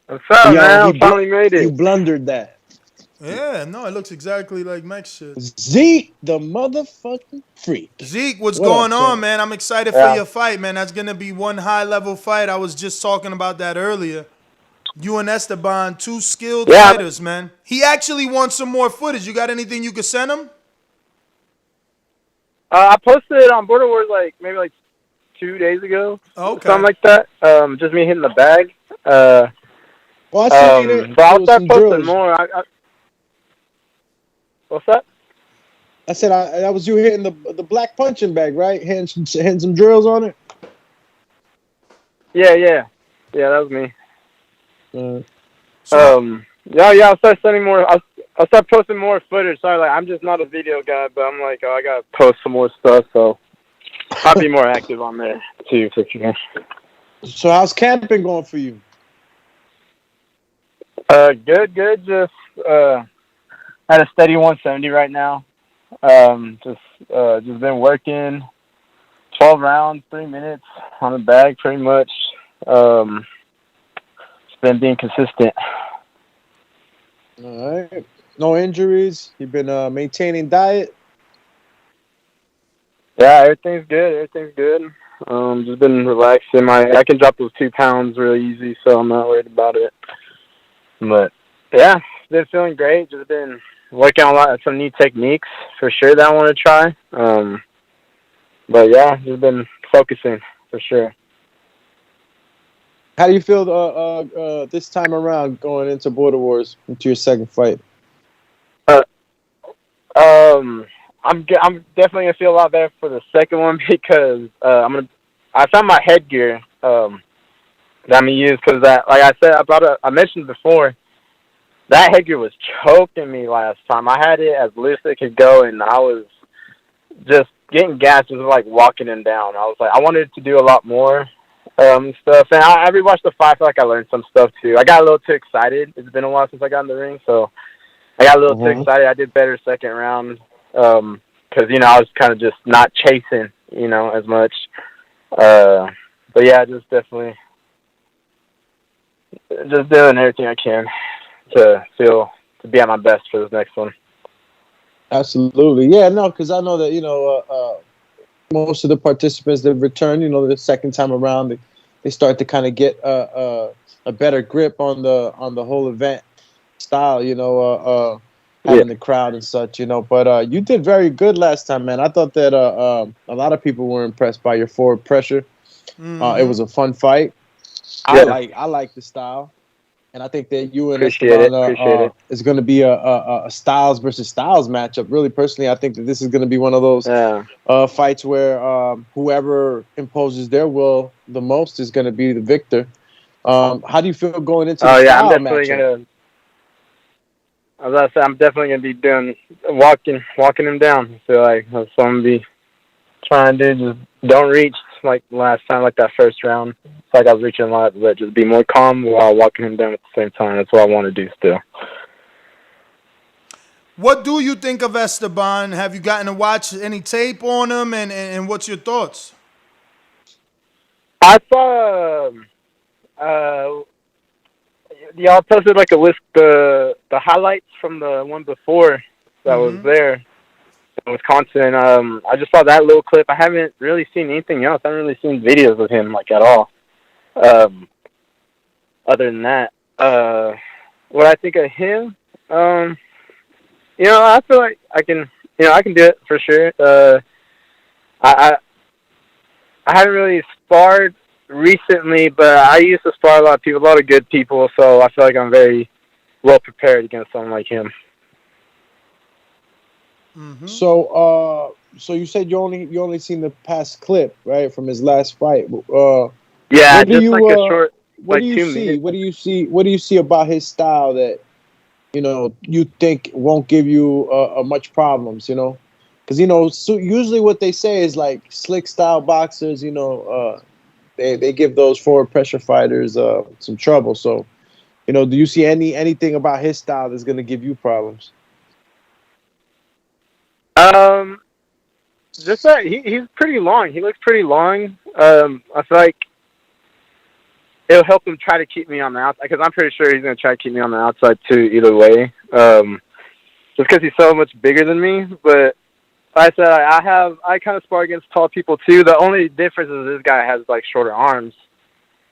What's up, Yo, man? I finally made you it. blundered that. Yeah, no, it looks exactly like Max shit. Zeke, the motherfucking freak. Zeke, what's What going up, on, champ? man? I'm excited for Yeah. your fight, man. That's going to be one high-level fight. I was just talking about that earlier. You and Esteban, two skilled Yeah. fighters, man. He actually wants some more footage. You got anything you could send him? I posted it on Border Wars maybe 2 days ago. Okay. Something like that. Just me hitting the bag. Well, I seen it. But I'll There was start some posting drills. more. What's that? I said that was you hitting the black punching bag, right? Hitting some drills on it. Yeah, that was me. Uh, I'll start sending more. I'll start posting more footage. Sorry, I'm just not a video guy, but I'm like, I gotta post some more stuff, so I'll be more active on there too, for sure. so how's camping going for you? Good. Just at a steady 170 right now. Just been working 12 rounds, 3 minutes on the bag, pretty much. Just been being consistent. All right. No injuries. You've been maintaining diet. Yeah, everything's good. Just been relaxing. I can drop those 2 pounds really easy, so I'm not worried about it. But yeah, been feeling great. Just been working on some new techniques for sure that I want to try. But yeah, just been focusing for sure. How do you feel this time around going into Border Wars into your second fight? I'm definitely gonna feel a lot better for the second one because I found my headgear that I'm gonna use because like I said I mentioned before, that headgear was choking me last time. I had it as loose as it could go, and I was just getting gassed, just like walking him down. I was like, I wanted to do a lot more stuff, and I rewatched the fight. I feel like I learned some stuff too. I got a little too excited. It's been a while since I got in the ring, so I got a little too excited. I did better second round because I was kind of just not chasing as much. But yeah, just definitely just doing everything I can to be at my best for this next one. Absolutely. Yeah, no, because I know that, most of the participants that return, the second time around, they start to kind of get a better grip on the whole event style, having the crowd and such, But you did very good last time, man. I thought that a lot of people were impressed by your forward pressure. It was a fun fight. Yeah. I like the style. And I think that you and Appreciate Esteban is going to be a Styles versus Styles matchup. Really, personally, I think that this is going to be one of those fights where whoever imposes their will the most is going to be the victor. How do you feel going into the style I'm definitely matchup? As I said, I'm definitely gonna be doing walking him down. I feel like that's what I'm gonna be trying to do. Just don't reach like last time, like that first round. It's like I was reaching a lot, but just be more calm while walking him down at the same time. That's what I want to do still. What do you think of Esteban? Have you gotten to watch any tape on him, and what's your thoughts? I saw y'all posted like a list the highlights from the one before that was there. Wisconsin. I just saw that little clip. I haven't really seen anything else. I haven't really seen videos of him like at all. Other than that, what I think of him, I feel like I can do it for sure. I haven't really sparred recently, but I used to spar a lot of good people, so I feel like I'm very well prepared against someone like him. Mm-hmm. So you said you only seen the past clip, right, from his last fight. Yeah, just like a short. What do you see? What do you see? What do you see about his style that you think won't give you much problems? Because so usually what they say is like slick style boxers. They give those forward pressure fighters some trouble. So, do you see anything about his style that's going to give you problems? Just that he's pretty long. He looks pretty long. I feel like it'll help him try to keep me on the outside, because I'm pretty sure he's going to try to keep me on the outside too, either way. Just because he's so much bigger than me. But like I said, I kind of spar against tall people too. The only difference is this guy has like shorter arms,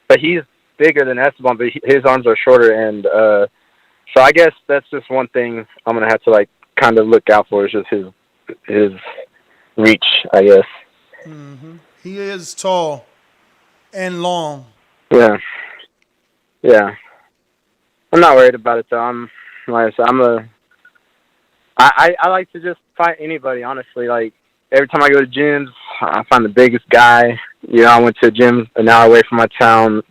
but he's bigger than Esteban, but his arms are shorter, and so I guess that's just one thing I'm going to have to like kind of look out for, is just his reach, I guess. Mm-hmm. He is tall and long. Yeah. I'm not worried about it though. Like I said, I like to just fight anybody, honestly. Like every time I go to gyms, I find the biggest guy. I went to a gym an hour away from my town,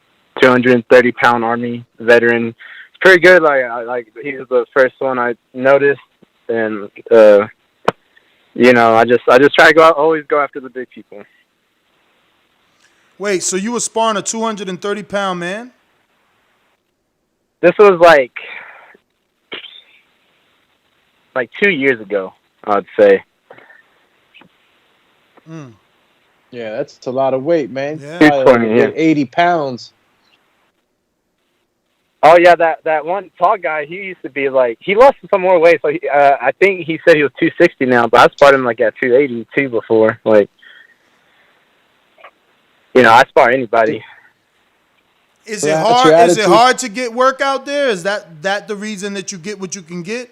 230-pound Army veteran. It's pretty good. Like he was the first one I noticed, and I just try to always go after the big people. Wait, so you were sparring a 230-pound man? This was like 2 years ago, I'd say. Yeah, that's a lot of weight, man. Yeah. 80 pounds. Oh yeah, that one tall guy. He used to be he lost some more weight. So I think he said he was 260 now, but I sparred him at 282 before. I spar anybody. Is it hard? Is it hard to get work out there? Is that the reason that you get what you can get?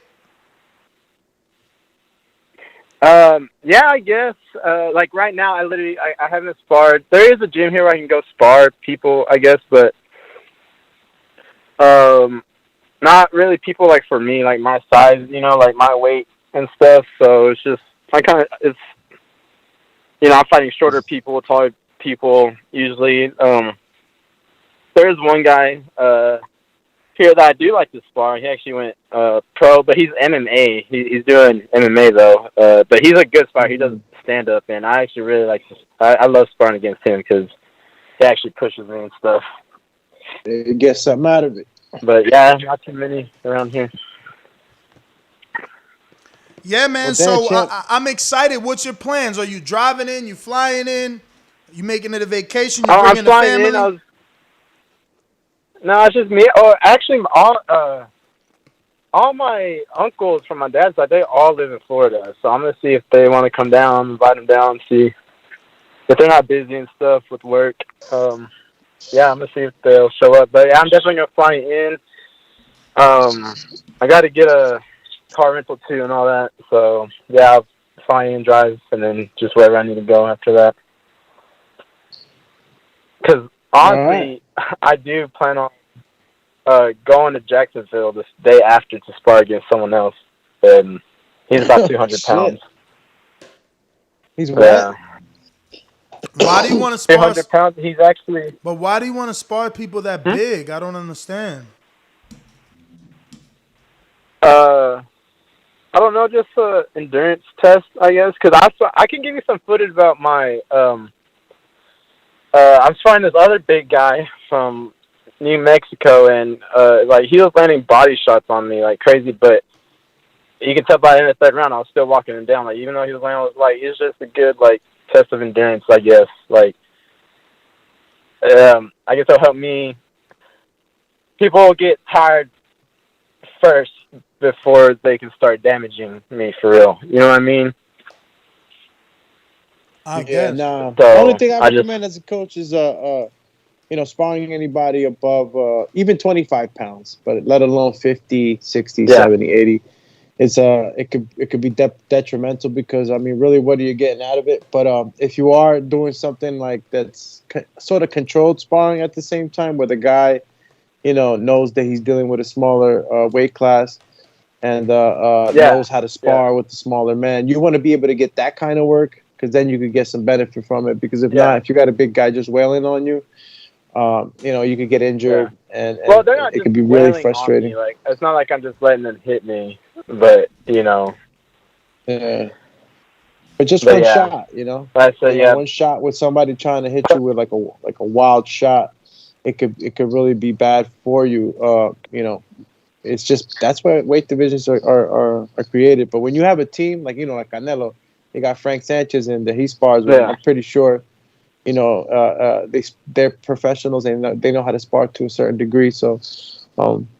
Yeah, I guess. Right now, I haven't sparred. There is a gym here where I can go spar people, I guess, but not really people for me, my size, my weight and stuff. So it's just I'm fighting shorter people, taller people usually. There's one guy here that I do like to spar. He actually went pro, but he's MMA. He's doing MMA though. But he's a good spar. He does stand up, and I actually really like. I love sparring against him because he actually pushes me and stuff. It gets something out of it. But yeah, not too many around here. Yeah, man. So I'm excited. What's your plans? Are you driving in? You flying in? You making it a vacation? You bringing the family? No, it's just me. Oh, actually, all my uncles from my dad's side, they all live in Florida. So I'm gonna see if they want to come down, invite them down, see if they're not busy and stuff with work. Yeah, I'm gonna see if they'll show up. But yeah, I'm definitely gonna fly in. I got to get a car rental too and all that. So yeah, I'll fly in, drive, and then just wherever I need to go after that. Because honestly, I do plan on going to Jacksonville this day after to spar against someone else. And he's about 200 pounds. He's what? Why do you want to spar? 200 pounds. He's actually. But why do you want to spar people that big? I don't understand. I don't know, just an endurance test, I guess. Because I can give you some footage about my. I'm sparring this other big guy from New Mexico, and he was landing body shots on me like crazy. But you can tell by the end of the third round, I was still walking him down. Even though he was landing, it's just a good test of endurance, I guess. I guess it'll help me. People will get tired first before they can start damaging me for real. You know what I mean? I Yeah, guess. nah. So The only thing I I just recommend as a coach is sparring anybody above even 25 pounds, but let alone 50, 60, yeah 70, 80. It's it could be detrimental because I mean, really, what are you getting out of it? But if you are doing something like that's sort of controlled sparring at the same time, where the guy, knows that he's dealing with a smaller weight class and yeah knows how to yeah spar with the smaller man, you want to be able to get that kind of work because then you could get some benefit from it. Because if yeah not, if you got a big guy just wailing on you, you could get yeah. injured and, Well, and they're not it just could be really wailing on me. frustrating. Like it's not like I'm just letting them hit me, but Yeah. But just but one yeah. shot, But so yeah one shot with somebody trying to hit you with like a wild shot, it could really be bad for you. It's just that's why weight divisions are created. But when you have a team like Canelo, they got Frank Sanchez in there. He spars with him. yeah I'm pretty sure they're professionals and they know how to spar to a certain degree. So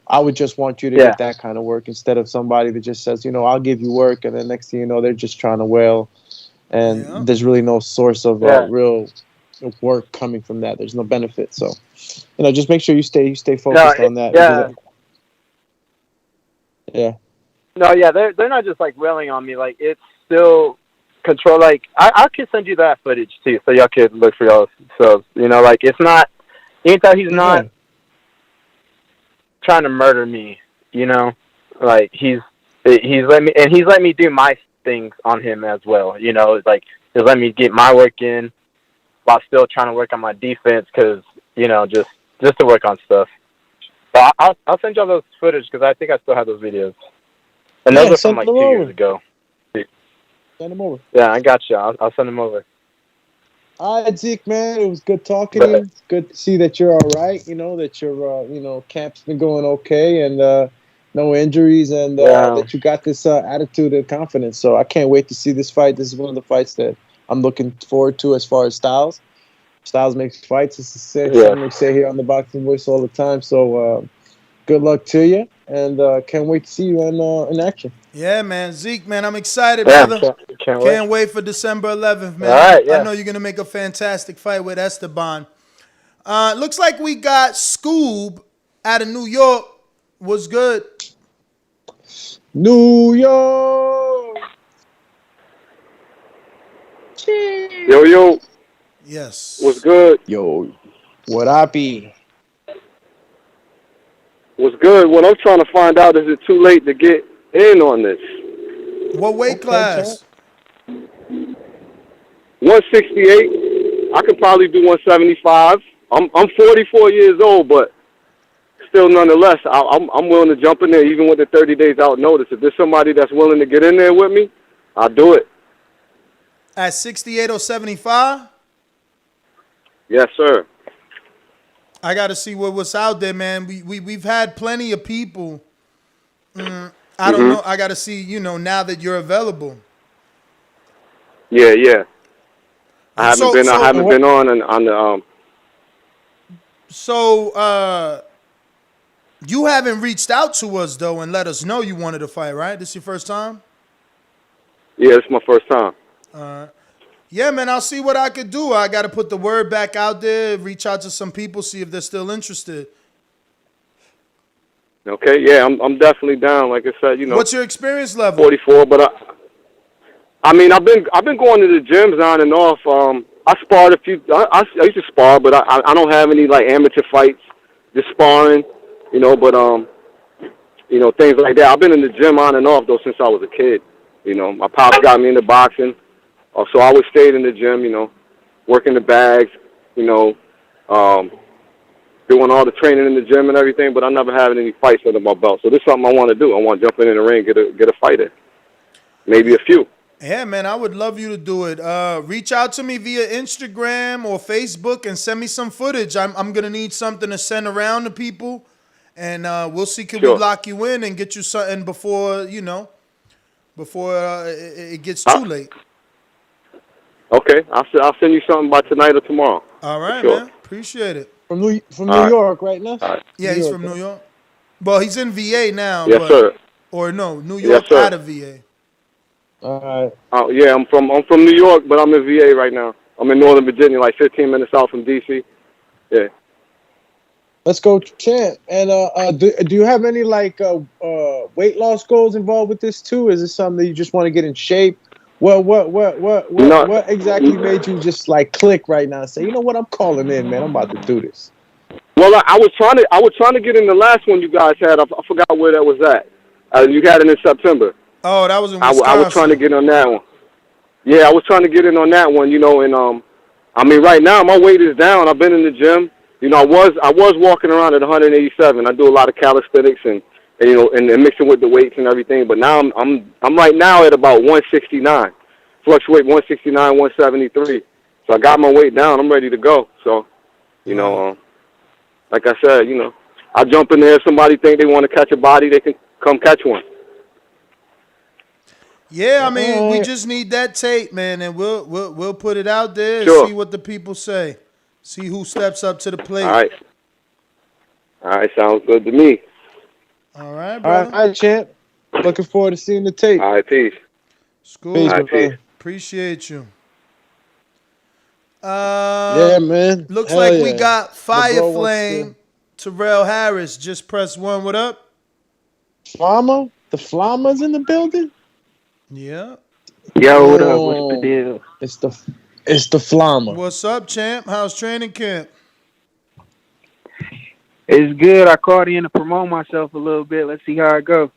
I would just want you to yeah get that kind of work instead of somebody that just says, I'll give you work, and then next thing you know, they're just trying to wail, and Yeah. there's really no source of yeah. real work coming from that. There's no benefit. So just make sure you stay No, focused on that yeah. because yeah. No, yeah, they're not just like wailing on me. Like it's still control. Like I could send you that footage too, so y'all could look for yourselves. Like it's not. Even though he's not Yeah. trying to murder me. Like he's let me do my things on him as well. It's like he's let me get my work in while still trying to work on my defense because just to work on stuff. But I'll send y'all those footage because I think I still have those videos. And those are from Send like them 2 years over. ago. Send them over. Yeah, I got you. I'll send them over. All right, Zeke, man, it was good talking to you. But, It's good to see that you're all right. That your camp's been going okay and no injuries, and yeah, that you got this attitude and confidence. So I can't wait to see this fight. This is one of the fights that I'm looking forward to as far as Styles. Styles makes fights. This is something we say here on the Boxing Voice all the time. So good luck to you, and can't wait to see you in action. Yeah, man. Zeke, man, I'm excited, yeah, brother. can't wait. Can't wait for December 11th, All man. right, I yeah. know you're going to make a fantastic fight with Esteban. Looks like we got Scoob out of New York. What's good? New York. Yo, Yes. what's good? Yo, what I be? What's good? What I'm trying to find out is it too late to get in on this? What weight class? 168. I could probably do 175. I'm 44 years old, but still, nonetheless, I'm willing to jump in there even with the 30 days out notice. If there's somebody that's willing to get in there with me, I'll do it. At 68 or 75? Yes, sir. I got to see what's out there, man. We've had plenty of people. I don't know. I got to see, now that you're available. Yeah. I haven't So- been so- on the So, you haven't reached out to us, though, and let us know you wanted to fight, right? This is your first time? Yeah, it's my first time. Yeah, man, I'll see what I could do. I got to put the word back out there, reach out to some people, see if they're still interested. Okay, yeah, I'm definitely down. Like I said, What's your experience level? 44, but I've been going to the gyms on and off. I sparred a few. I used to spar, but I don't have any like amateur fights. Just sparring, But things like that. I've been in the gym on and off though since I was a kid. My pops got me into boxing, so I always stayed in the gym. Working the bags, doing all the training in the gym and everything. But I never had any fights under my belt. So this is something I want to do. I want to jump in the ring, get a fight in, maybe a few. Yeah, man, I would love you to do it. Reach out to me via Instagram or Facebook and send me some footage. I'm going to need something to send around to people, and we'll see can we lock you in and get you something before, it gets too late. Okay, I'll send you something by tonight or tomorrow. All right, sure. man. Appreciate it. From New York, right now? Yeah, he's from New York. Well, he's in VA now. Yes, sir. Or no, New York Yes, sir. out of VA. Yeah, I'm from New York, but I'm in VA right now. I'm in Northern Virginia, like 15 minutes out from DC. Yeah. Let's go, champ. And do you have any like weight loss goals involved with this too? Is it something that you just want to get in shape? No. What exactly made you just like click right now and say, you know what, I'm calling in, man. I'm about to do this. Well, I was trying to get in the last one you guys had. I forgot where that was at. You had it in September. Oh, that was in I was trying to Wisconsin. get on that one. Yeah, I was trying to get in on that one, and I mean, right now my weight is down. I've been in the gym. I was walking around at 187. I do a lot of calisthenics and mixing with the weights and everything. But now I'm right now at about 169. Fluctuate 169, 173. So I got my weight down. I'm ready to go. So, like I said, I jump in there. If somebody think they want to catch a body, they can come catch one. Yeah, I mean, we just need that tape, man, and we'll put it out there and Sure. see what the people say. See who steps up to the plate. All right, sounds good to me. All right, All brother. right, champ. Looking forward to seeing the tape. All right, peace. School. Peace, All right, brother. peace. Appreciate you. Yeah, man. Looks Hell like yeah. we got The Fire bro wants Flame, Terrell Harris. Just press 1. What up? Flama? The Flama's in the building? Yeah. Yo, what up? What's the deal? It's the Flama. What's up, champ? How's training camp? It's good. I called in to promote myself a little bit. Let's see how it goes.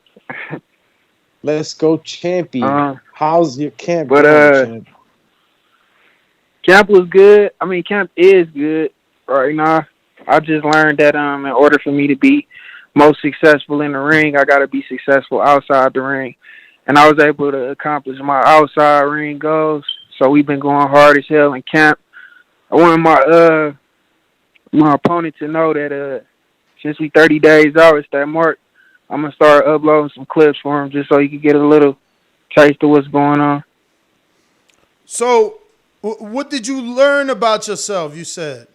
Let's go, champion. How's your camp But going, champ? camp was good. I mean, camp is good right now. I just learned that in order for me to be most successful in the ring, I got to be successful outside the ring. And I was able to accomplish my outside ring goals. So we've been going hard as hell in camp. I want my opponent to know that since we 30 days out, it's that mark, I'm going to start uploading some clips for him just so he can get a little taste of what's going on. So, what did you learn about yourself, you said?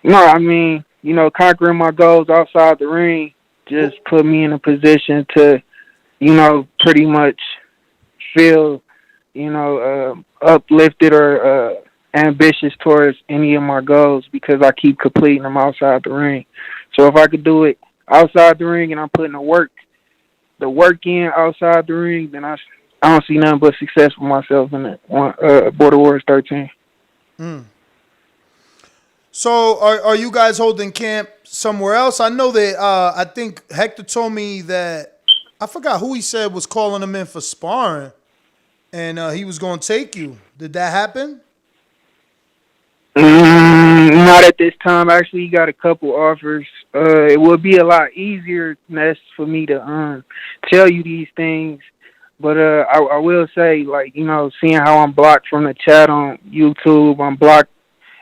No, I mean, conquering my goals outside the ring just put me in a position to, pretty much feel, uplifted or ambitious towards any of my goals because I keep completing them outside the ring. So if I could do it outside the ring and I'm putting the work in outside the ring, then I don't see nothing but success for myself in the Border Wars 13. So are you guys holding camp somewhere else? I know that I think Hector told me that I forgot who he said was calling him in for sparring, and he was going to take you. Did that happen? Not at this time. Actually, he got a couple offers. It would be a lot easier, Ness, for me to tell you these things. But I will say, seeing how I'm blocked from the chat on YouTube, I'm blocked.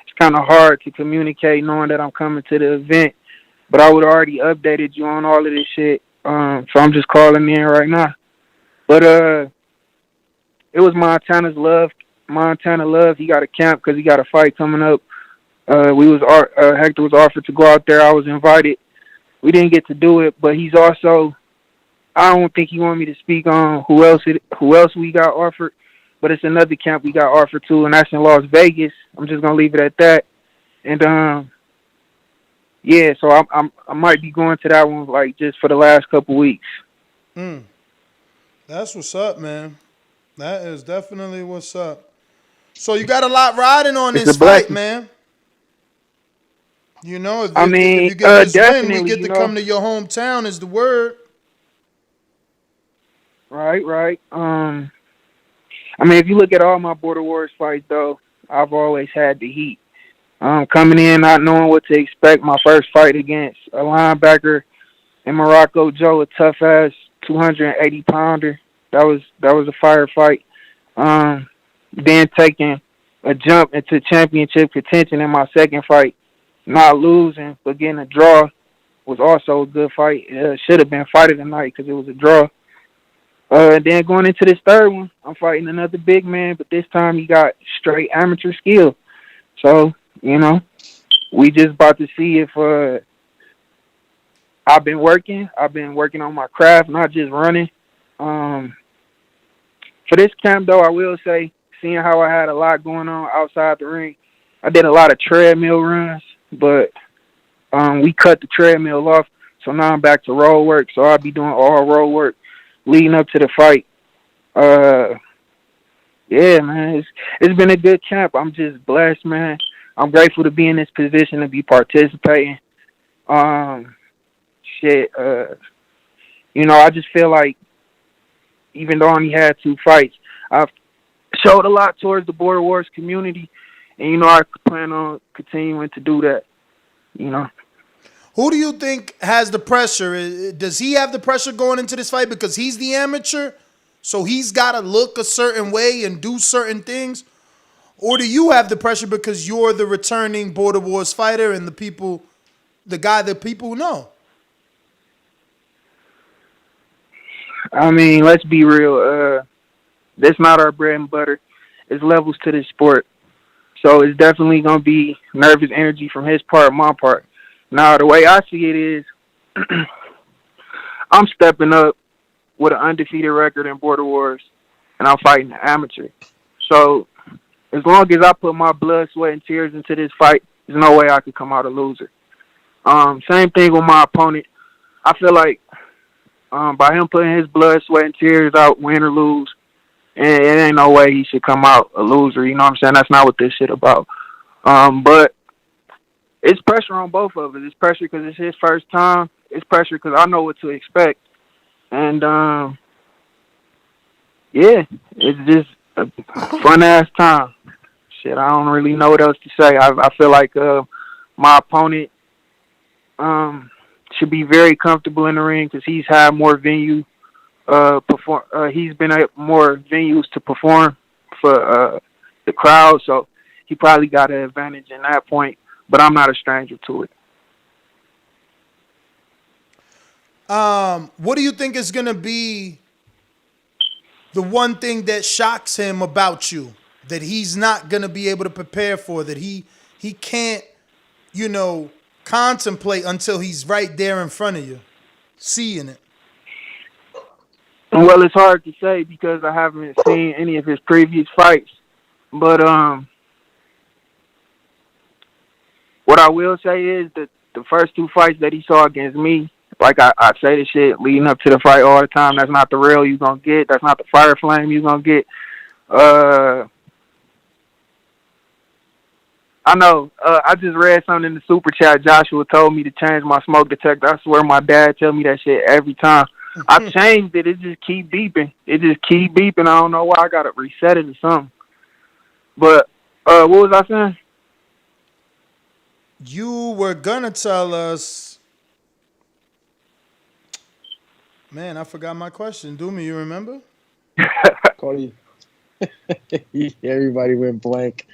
It's kind of hard to communicate knowing that I'm coming to the event. But I would already updated you on all of this shit. So I'm just calling in right now. But it was Montana Love. He got a camp because he got a fight coming up. Hector was offered to go out there. I was invited. We didn't get to do it, but he's also. I don't think he wanted me to speak on who else we got offered, but it's another camp we got offered to, and that's in Las Vegas. I'm just gonna leave it at that. And yeah, so I might be going to that one just for the last couple weeks. That's what's up, man. That is definitely what's up. So you got a lot riding on this fight, man. If you get this win, we get to come to your hometown is the word. Right. I mean, if you look at all my Border Wars fights, though, I've always had the heat. Coming in, not knowing what to expect, my first fight against a linebacker in Morocco, Joe, a tough-ass 280-pounder. That was a fire fight. Then taking a jump into championship contention in my second fight, not losing, but getting a draw was also a good fight. It should have been fight of the night because it was a draw. And then going into this third one, I'm fighting another big man, but this time he got straight amateur skill. So, we just about to see if I've been working on my craft, not just running. For this camp, though, I will say, seeing how I had a lot going on outside the ring, I did a lot of treadmill runs, but we cut the treadmill off, so now I'm back to road work. So I'll be doing all road work leading up to the fight. Yeah, man, it's been a good camp. I'm just blessed, man. I'm grateful to be in this position to be participating. Shit, I just feel like even though I only had 2 fights, I've showed a lot towards the Border Wars community, and I plan on continuing to do that. Who do you think has the pressure? Does he have the pressure going into this fight because he's the amateur, so he's got to look a certain way and do certain things? Or do you have the pressure because you're the returning Border Wars fighter and the guy that people know? I mean, let's be real. That's not our bread and butter. It's levels to this sport. So it's definitely going to be nervous energy from his part, my part. Now, the way I see it is I'm stepping up with an undefeated record in Border Wars, and I'm fighting an amateur. So as long as I put my blood, sweat, and tears into this fight, there's no way I could come out a loser. Same thing with my opponent. I feel like by him putting his blood, sweat, and tears out, win or lose, and it ain't no way he should come out a loser. You know what I'm saying? That's not what this shit about. But it's pressure on both of us. It's pressure because it's his first time. It's pressure because I know what to expect. And, yeah, it's just a fun-ass time. Shit, I don't really know what else to say. I feel like my opponent should be very comfortable in the ring because he's had more venue he's been at more venues to perform for the crowd, so he probably got an advantage in that point. But I'm not a stranger to it. What do you think is going to be the one thing that shocks him about you that he's not going to be able to prepare for, that he can't, contemplate until he's right there in front of you, seeing it? Well, it's hard to say because I haven't seen any of his previous fights. But what I will say is that the first 2 fights that he saw against me, like I say this shit leading up to the fight all the time, that's not the real you going to get. That's not the fire flame you going to get. I know. I just read something in the super chat. Joshua told me to change my smoke detector. I swear my dad tell me that shit every time. I changed it. It just keep beeping. I don't know why. I got to reset it or something. But what was I saying? You were going to tell us. Man, I forgot my question. Doomy, you remember? Cody. Everybody went blank.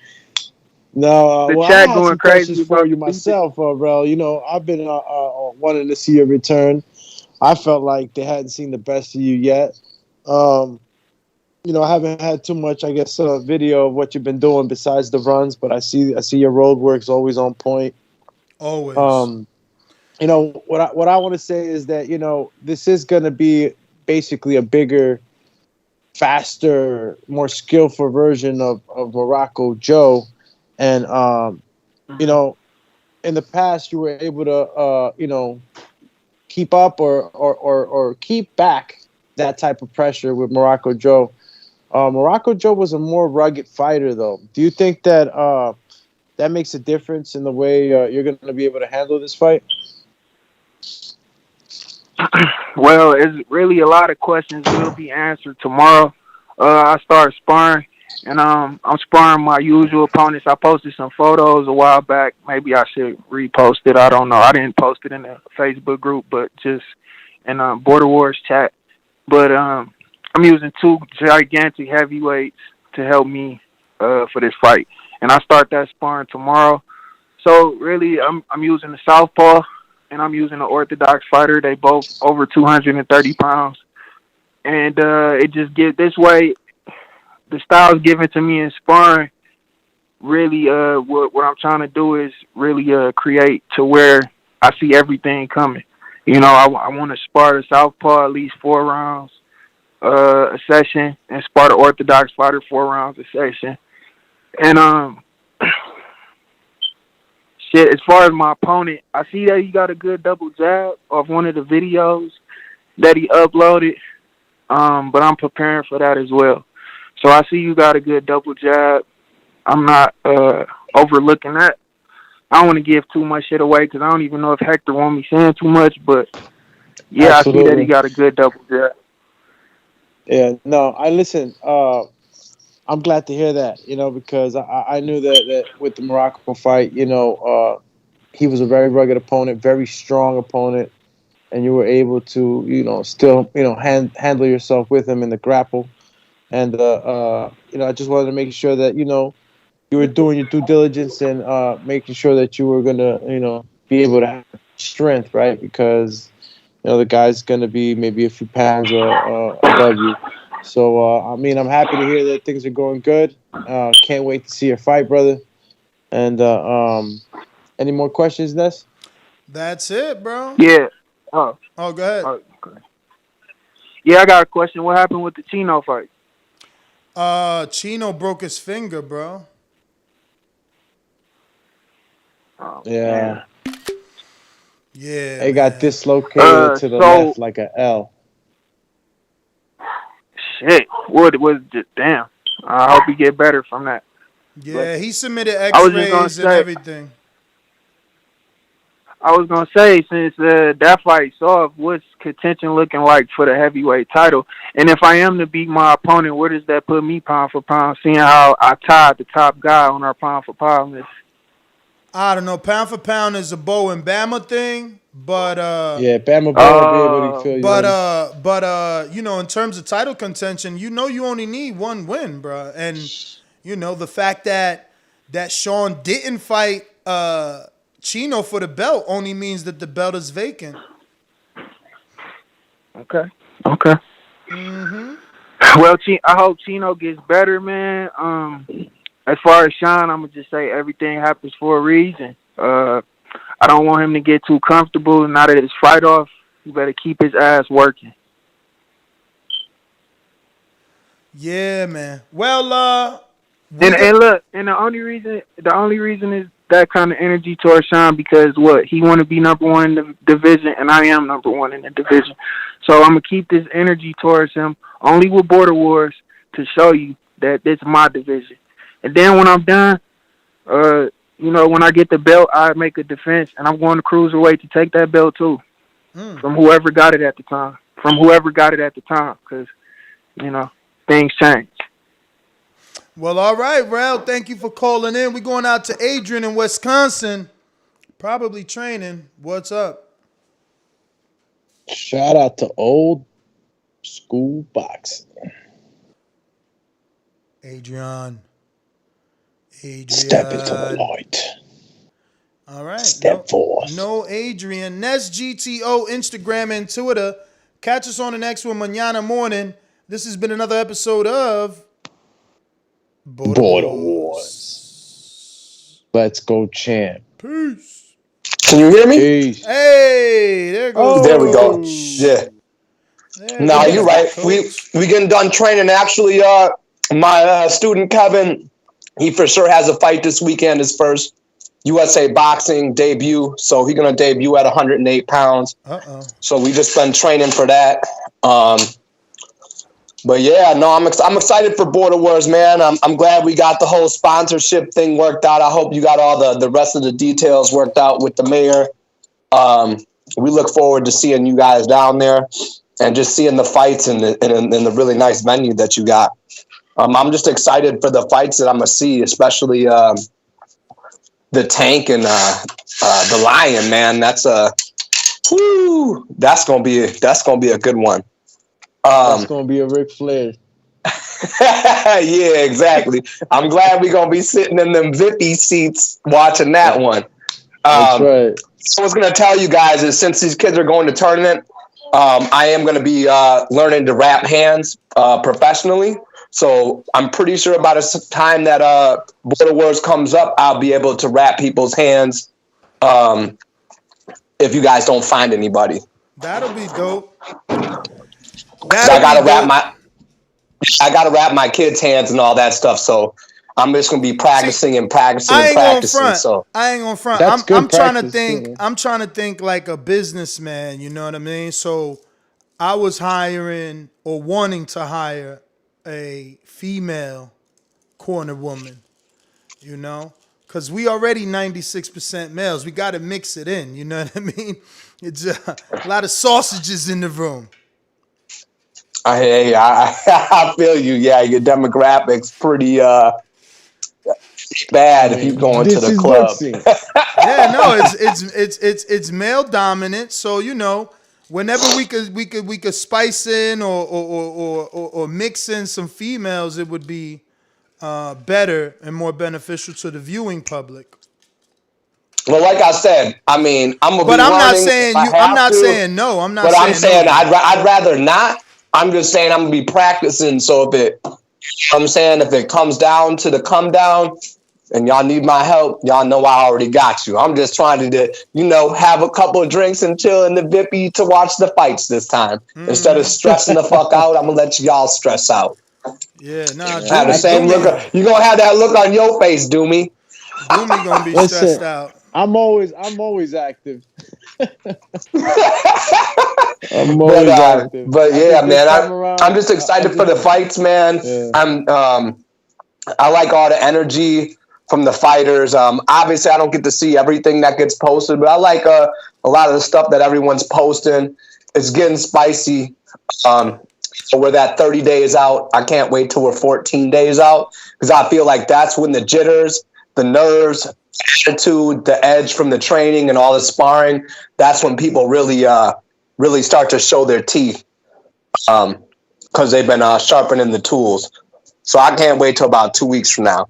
No, the well, chat I had going some crazy questions for you myself, Rel. I've been wanting to see your return. I felt like they hadn't seen the best of you yet. I haven't had too much, I guess, video of what you've been doing besides the runs, but I see your road work's always on point. Always. What I want to say is that, this is going to be basically a bigger, faster, more skillful version of Morocco Joe. And, in the past, you were able to, keep up or keep back that type of pressure with Morocco Joe. Morocco Joe was a more rugged fighter, though. Do you think that that makes a difference in the way you're going to be able to handle this fight? Well, it's really a lot of questions will be answered tomorrow. I start sparring, and I'm sparring my usual opponents. I posted some photos a while back. Maybe I should repost it. I don't know. I didn't post it in the Facebook group, but just in Border Wars chat. But I'm using 2 gigantic heavyweights to help me for this fight, and I start that sparring tomorrow. So really, I'm using the southpaw, and I'm using an orthodox fighter. They both over 230 pounds. And it just get this way, the styles given to me in sparring, really what I'm trying to do is really create to where I see everything coming. I want to spar the southpaw at least 4 rounds. a session and Sparta Orthodox fighter 4 rounds a session. And shit, as far as my opponent, I see that he got a good double jab off one of the videos that he uploaded. But I'm preparing for that as well. So I see you got a good double jab. I'm not overlooking that. I don't want to give too much shit away because I don't even know if Hector want me saying too much. But yeah, Absolutely. I see that he got a good double jab. Yeah, no, I listen. I'm glad to hear that, because I knew that with the Morocco fight, he was a very rugged opponent, very strong opponent, and you were able to, still, handle yourself with him in the grapple. And, I just wanted to make sure that, you were doing your due diligence and making sure that you were going to, be able to have strength, right? Because, the guy's going to be maybe a few pounds above you. So, I'm happy to hear that things are going good. Can't wait to see your fight, brother. And any more questions, Ness? That's it, bro. Yeah. Go ahead. Okay. Yeah, I got a question. What happened with the Chino fight? Chino broke his finger, bro. Oh, yeah. Man. Yeah. It got dislocated to the left like an L. Shit. What was just damn. I hope he get better from that. Yeah, he submitted X-rays and everything. I was gonna say, since that fight off, what's contention looking like for the heavyweight title? And if I am to beat my opponent, where does that put me pound for pound? Seeing how I tied the top guy on our pound for pound list. I don't know. Pound for pound is a Bo and Bama thing, but yeah, Bama Bo will be able to feel you. But in terms of title contention, you only need one win, bro. And the fact that Sean didn't fight Chino for the belt only means that the belt is vacant. Okay. Mm-hmm. Well, I hope Chino gets better, man. As far as Sean, I'm gonna just say everything happens for a reason. I don't want him to get too comfortable. Now that his fight off, you better keep his ass working. Yeah, man. Well, and look, and the only reason is that kind of energy towards Sean because he want to be number one in the division, and I am number one in the division. So I'm gonna keep this energy towards him only with Border Wars to show you that it's my division. And then when I'm done, when I get the belt, I make a defense, and I'm going to cruiserweight to take that belt too, from whoever got it at the time. Because things change. Well, all right, Rel. Thank you for calling in. We're going out to Adrian in Wisconsin, probably training. What's up? Shout out to old school boxing. Adrian. Step into the light. All right. Step forth. No Adrian. Ness GTO, Instagram and Twitter. Catch us on the next one mañana morning. This has been another episode of Border Wars. Let's go, champ. Peace. Can you hear me? Peace. Hey, there goes. There we go. Yeah. No, you're right. We getting done training. Actually, my student Kevin, he for sure has a fight this weekend. His first USA boxing debut. So he's gonna debut at 108 pounds. So we just been training for that. But yeah, no, I'm excited for Border Wars, man. I'm glad we got the whole sponsorship thing worked out. I hope you got all the rest of the details worked out with the mayor. We look forward to seeing you guys down there and just seeing the fights in the really nice venue that you got. I'm just excited for the fights that I'm gonna see, especially the Tank and the Lion, man. That's gonna be a good one. That's gonna be a Ric Flair. Yeah, exactly. I'm glad we're gonna be sitting in them Vippy seats watching that one. That's right. So I was gonna tell you guys is since these kids are going to tournament, I am gonna be learning to wrap hands professionally. So I'm pretty sure by the time that Border Wars comes up, I'll be able to wrap people's hands. If you guys don't find anybody, that'll be dope. I gotta wrap my kids' hands and all that stuff. So I'm just gonna be practicing and practicing and practicing. So I ain't gonna front. That's good I'm trying to practice, think. too, man. I'm trying to think like a businessman. You know what I mean? So I was hiring or wanting to hire a female corner woman. You know, because we already 96% males. We got to mix it in. You know what I mean? It's a lot of sausages in the room. I feel you. Yeah, your demographics pretty bad if you go into the club. Yeah, no, it's male dominant. So you know, whenever we could spice in or mix in some females, it would be better and more beneficial to the viewing public. Well, like I said, I mean, I'm gonna. But be I'm not learning saying if you. I I'm have not to, saying no. I'm not. But saying I'm saying no. I'd rather not. I'm just saying I'm gonna be practicing. So I'm saying if it comes down to the come down, and y'all need my help, y'all know I already got you. I'm just trying to, have a couple of drinks and chill in the Vippy to watch the fights this time. Instead of stressing the fuck out, I'm gonna let y'all stress out. Yeah, nah. Have the same look. You gonna have that look on your face, Doomy. Doomy gonna be stressed out. I'm always active. But yeah, man, I'm just excited for the fights, man. Yeah. I like all the energy from the fighters. Obviously, I don't get to see everything that gets posted, but I like a lot of the stuff that everyone's posting. It's getting spicy. So we're that 30 days out. I can't wait till we're 14 days out because I feel like that's when the jitters, the nerves, attitude, the edge from the training and all the sparring, that's when people really start to show their teeth because they've been sharpening the tools. So I can't wait till about 2 weeks from now.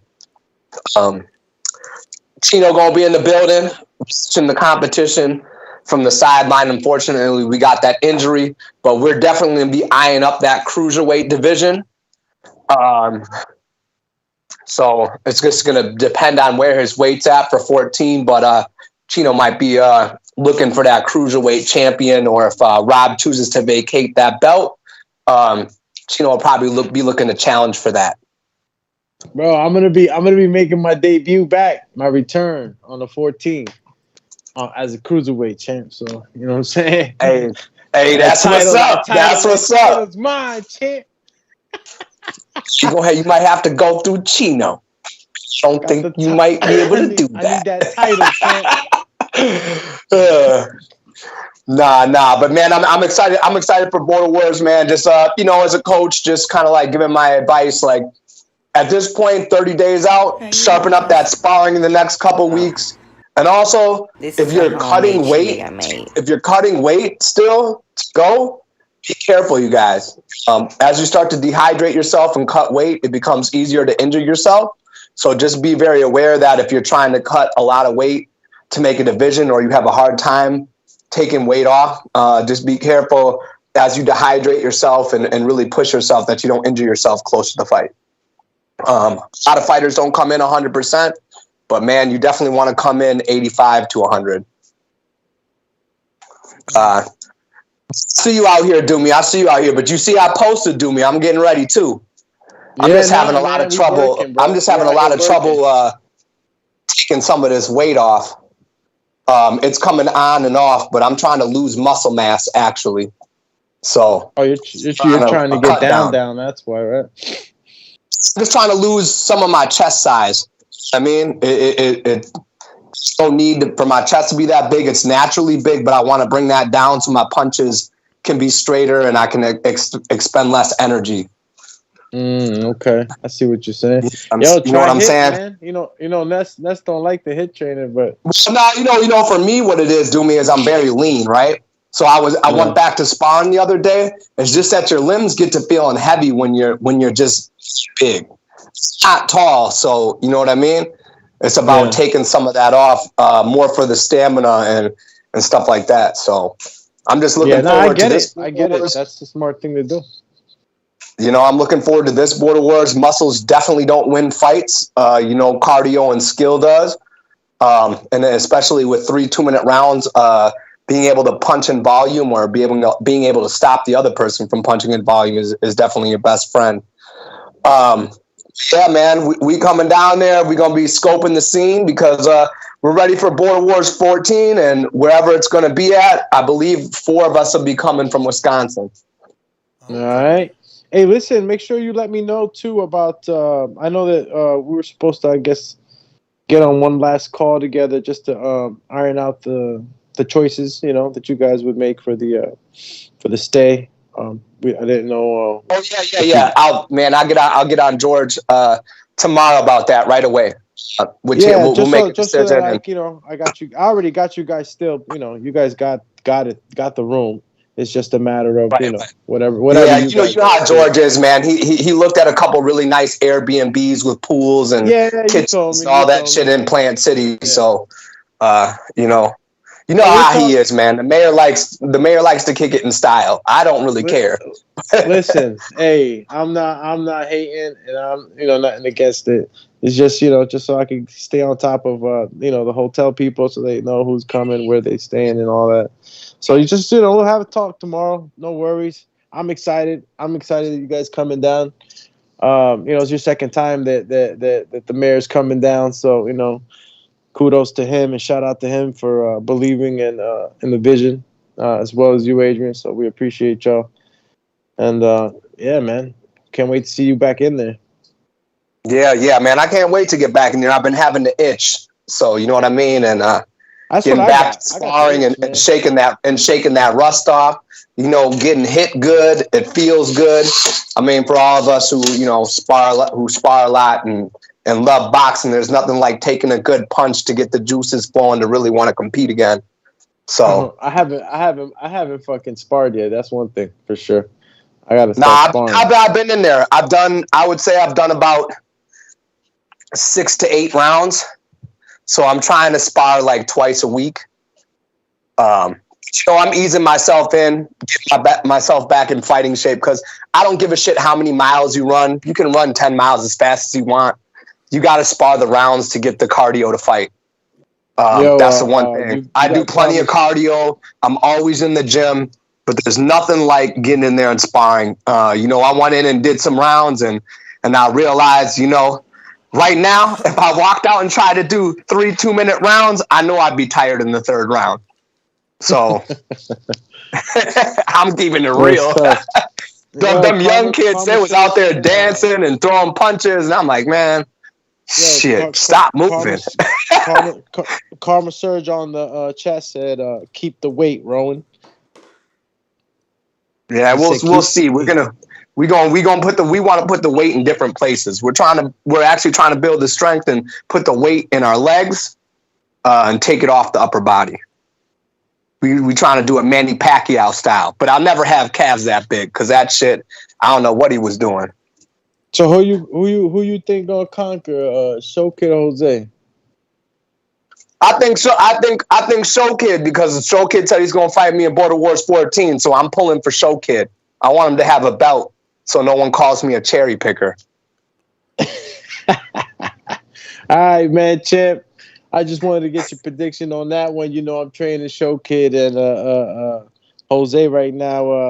Chino gonna be in the building, watching the competition from the sideline. Unfortunately, we got that injury, but we're definitely gonna be eyeing up that cruiserweight division. So it's just gonna depend on where his weight's at for 14. But Chino might be looking for that cruiserweight champion, or if Rob chooses to vacate that belt, Chino will probably be looking to challenge for that. Bro, I'm gonna be making my debut back, my return on the 14th as a cruiserweight champ. So you know what I'm saying? Hey, that's what's up. That's what's up. It's mine, champ. You might have to go through Chino. Don't think you might be able to do that. I need that title, champ. Nah. But man, I'm excited. I'm excited for Border Wars, man. Just as a coach, just kind of like giving my advice. Like at this point, 30 days out, sharpen up that sparring in the next couple weeks. And also, if you're cutting weight still to go, be careful, you guys. As you start to dehydrate yourself and cut weight, it becomes easier to injure yourself. So just be very aware that if you're trying to cut a lot of weight to make a division, or you have a hard time taking weight off, just be careful as you dehydrate yourself and really push yourself that you don't injure yourself close to the fight. A lot of fighters don't come in 100%, but man, you definitely want to come in 85 to 100. See you out here, Doomy. I see you out here, but you see I posted, Doomy. I'm getting ready too. I'm just having a lot of trouble. I'm just having a lot of trouble taking some of this weight off. It's coming on and off, but I'm trying to lose muscle mass actually. So you're trying to get down. That's why, right? I'm just trying to lose some of my chest size. I mean, it don't need for my chest to be that big. It's naturally big, but I want to bring that down so my punches can be straighter and I can expend less energy. Okay, I see what you're saying. You know what I'm saying? Man. You know, Ness don't like the hit training, but for me, what it is, Doomy, is I'm very lean, right? So I went back to sparring the other day. It's just that your limbs get to feeling heavy when you're just big. It's not tall, so you know what I mean? It's about taking some of that off, more for the stamina and stuff like that. So I'm just looking forward to this. I get it. That's the smart thing to do. I'm looking forward to this Border Wars. Muscles definitely don't win fights. Cardio and skill does. And especially with 3 2-minute rounds, being able to punch in volume or being able to stop the other person from punching in volume is definitely your best friend. Yeah, man, we coming down there. We're going to be scoping the scene because we're ready for Border Wars 14, and wherever it's going to be at, I believe 4 of us will be coming from Wisconsin. All right. Hey, listen, make sure you let me know, too, about I know that we were supposed to, I guess, get on one last call together just to iron out the choices, that you guys would make for the stay. I didn't know. Yeah. I'll get on George tomorrow about that right away. We'll make a decision. So that, I got you. I already got you guys. Still, you guys got the room. It's just a matter of whatever. Yeah, you know how George is, man. He looked at a couple really nice Airbnbs with pools and kitchens, all that shit in Plant City. Yeah. So, you know how he is, man. The mayor likes to kick it in style. I don't really care. Listen, hey, I'm not hating, and I'm nothing against it. It's just just so I can stay on top of the hotel people, so they know who's coming, where they staying, and all that. So you just we'll have a talk tomorrow. No worries. I'm excited. I'm excited that you guys coming down. It's your second time that the mayor's coming down. So kudos to him and shout out to him for believing in the vision, as well as you, Adrian. So we appreciate y'all. And yeah, man, can't wait to see you back in there. Yeah, man, I can't wait to get back in there. I've been having the itch, so you know what I mean. And getting back to sparring and shaking that rust off. Getting hit good. It feels good. I mean, for all of us who spar a lot and love boxing, there's nothing like taking a good punch to get the juices flowing to really want to compete again. So I haven't fucking sparred yet. That's one thing for sure. I gotta start sparring. I've been in there. I would say I've done about 6 to 8 rounds. So I'm trying to spar like twice a week. I'm easing myself in, get myself back in fighting shape because I don't give a shit how many miles you run. You can run 10 miles as fast as you want. You got to spar the rounds to get the cardio to fight. That's the one thing. I do plenty of cardio. I'm always in the gym, but there's nothing like getting in there and sparring. I went in and did some rounds and I realized, right now, if I walked out and tried to do 3 2-minute rounds, I know I'd be tired in the 3rd round. So I'm keeping it real. Them young kids, they was out there dancing and throwing punches, and I'm like, man, stop moving. Karma Surge on the chat said, "Keep the weight, Rowan." Yeah, we'll see. We want to put the weight in different places. We're actually trying to build the strength and put the weight in our legs and take it off the upper body. We trying to do it Manny Pacquiao style, but I'll never have calves that big because that shit, I don't know what he was doing. So who you think gonna conquer, Show Kid or Jose? I think Show Kid because Show Kid said he's gonna fight me in Border Wars 14, so I'm pulling for Show Kid. I want him to have a belt so no one calls me a cherry picker. All right, man, Chip. I just wanted to get your prediction on that one. I'm training Show Kid and Jose right now.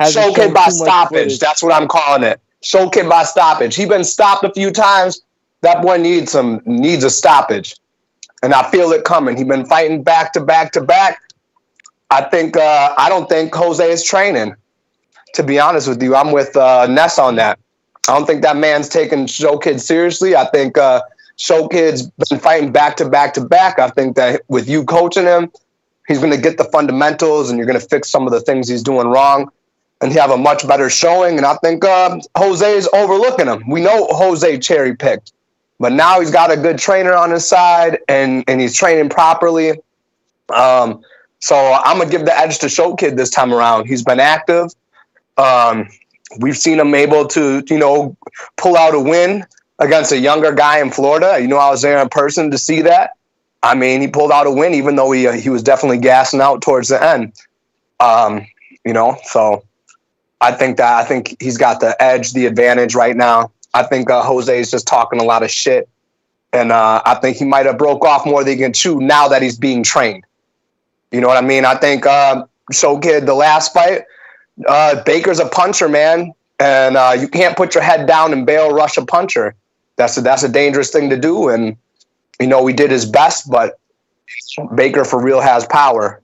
Show Kid by stoppage. That's what I'm calling it. Show Kid by stoppage. He's been stopped a few times. That boy needs a stoppage, and I feel it coming. He's been fighting back to back to back. I don't think Jose is training. To be honest with you, I'm with Ness on that. I don't think that man's taking Show Kid seriously. I think Show Kid's been fighting back to back to back. I think that with you coaching him, he's going to get the fundamentals and you're going to fix some of the things he's doing wrong and have a much better showing. And I think Jose is overlooking him. We know Jose cherry picked, but now he's got a good trainer on his side and he's training properly. So I'm going to give the edge to Show Kid this time around. He's been active. We've seen him able to, pull out a win against a younger guy in Florida. I was there in person to see that. I mean, he pulled out a win, even though he was definitely gassing out towards the end. So I think he's got the edge, the advantage right now. I think Jose is just talking a lot of shit, and I think he might have broke off more than he can chew now that he's being trained. You know what I mean? I think Kid, the last fight, Baker's a puncher, man, and you can't put your head down and bail rush a puncher. That's a dangerous thing to do, and he did his best, but Baker for real has power,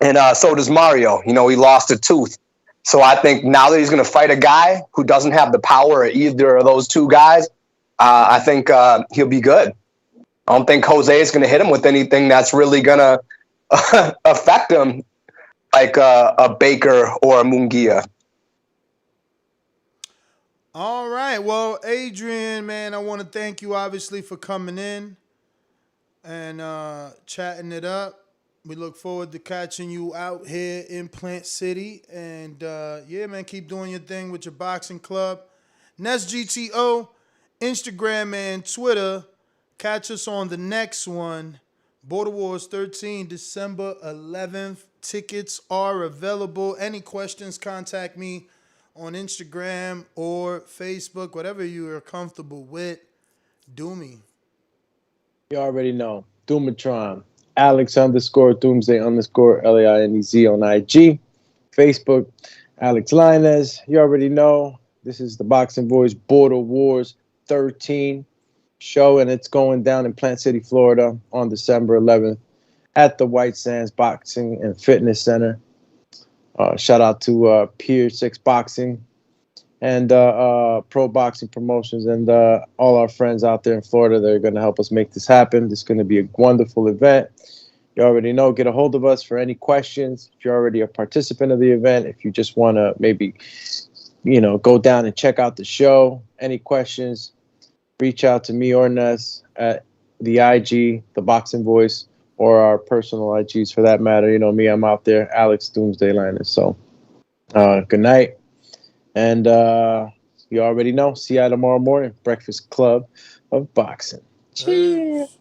and so does Mario. He lost a tooth, so I think now that he's going to fight a guy who doesn't have the power of either of those two guys, I think he'll be good. I don't think Jose is going to hit him with anything that's really going to affect him like a Baker or a Munguia. All right. Well, Adrian, man, I want to thank you obviously for coming in and chatting it up. We look forward to catching you out here in Plant City. And yeah, man, keep doing your thing with your boxing club. Nest GTO, Instagram and Twitter. Catch us on the next one. Border Wars 13, December 11th. Tickets are available. Any questions, contact me on Instagram or Facebook, whatever you are comfortable with. Do me. You already know. Doomatron. Alex_Doomsday_LAINEZ on IG. Facebook, Alex Linez. You already know. This is the Boxing Voice Border Wars 13 show, and it's going down in Plant City, Florida on December 11th at the White Sands Boxing and Fitness Center. Shout out to Pier 6 Boxing and Pro Boxing Promotions and all our friends out there in Florida that are going to help us make this happen. This is going to be a wonderful event. You already know, get a hold of us for any questions. If you're already a participant of the event, if you just want to maybe, go down and check out the show, any questions, reach out to me or Ness at the IG, the Boxing Voice, or our personal IGs for that matter. You know me, I'm out there, Alex Doomsday Linus. So good night. And you already know, see you tomorrow morning, Breakfast Club of Boxing. Cheers.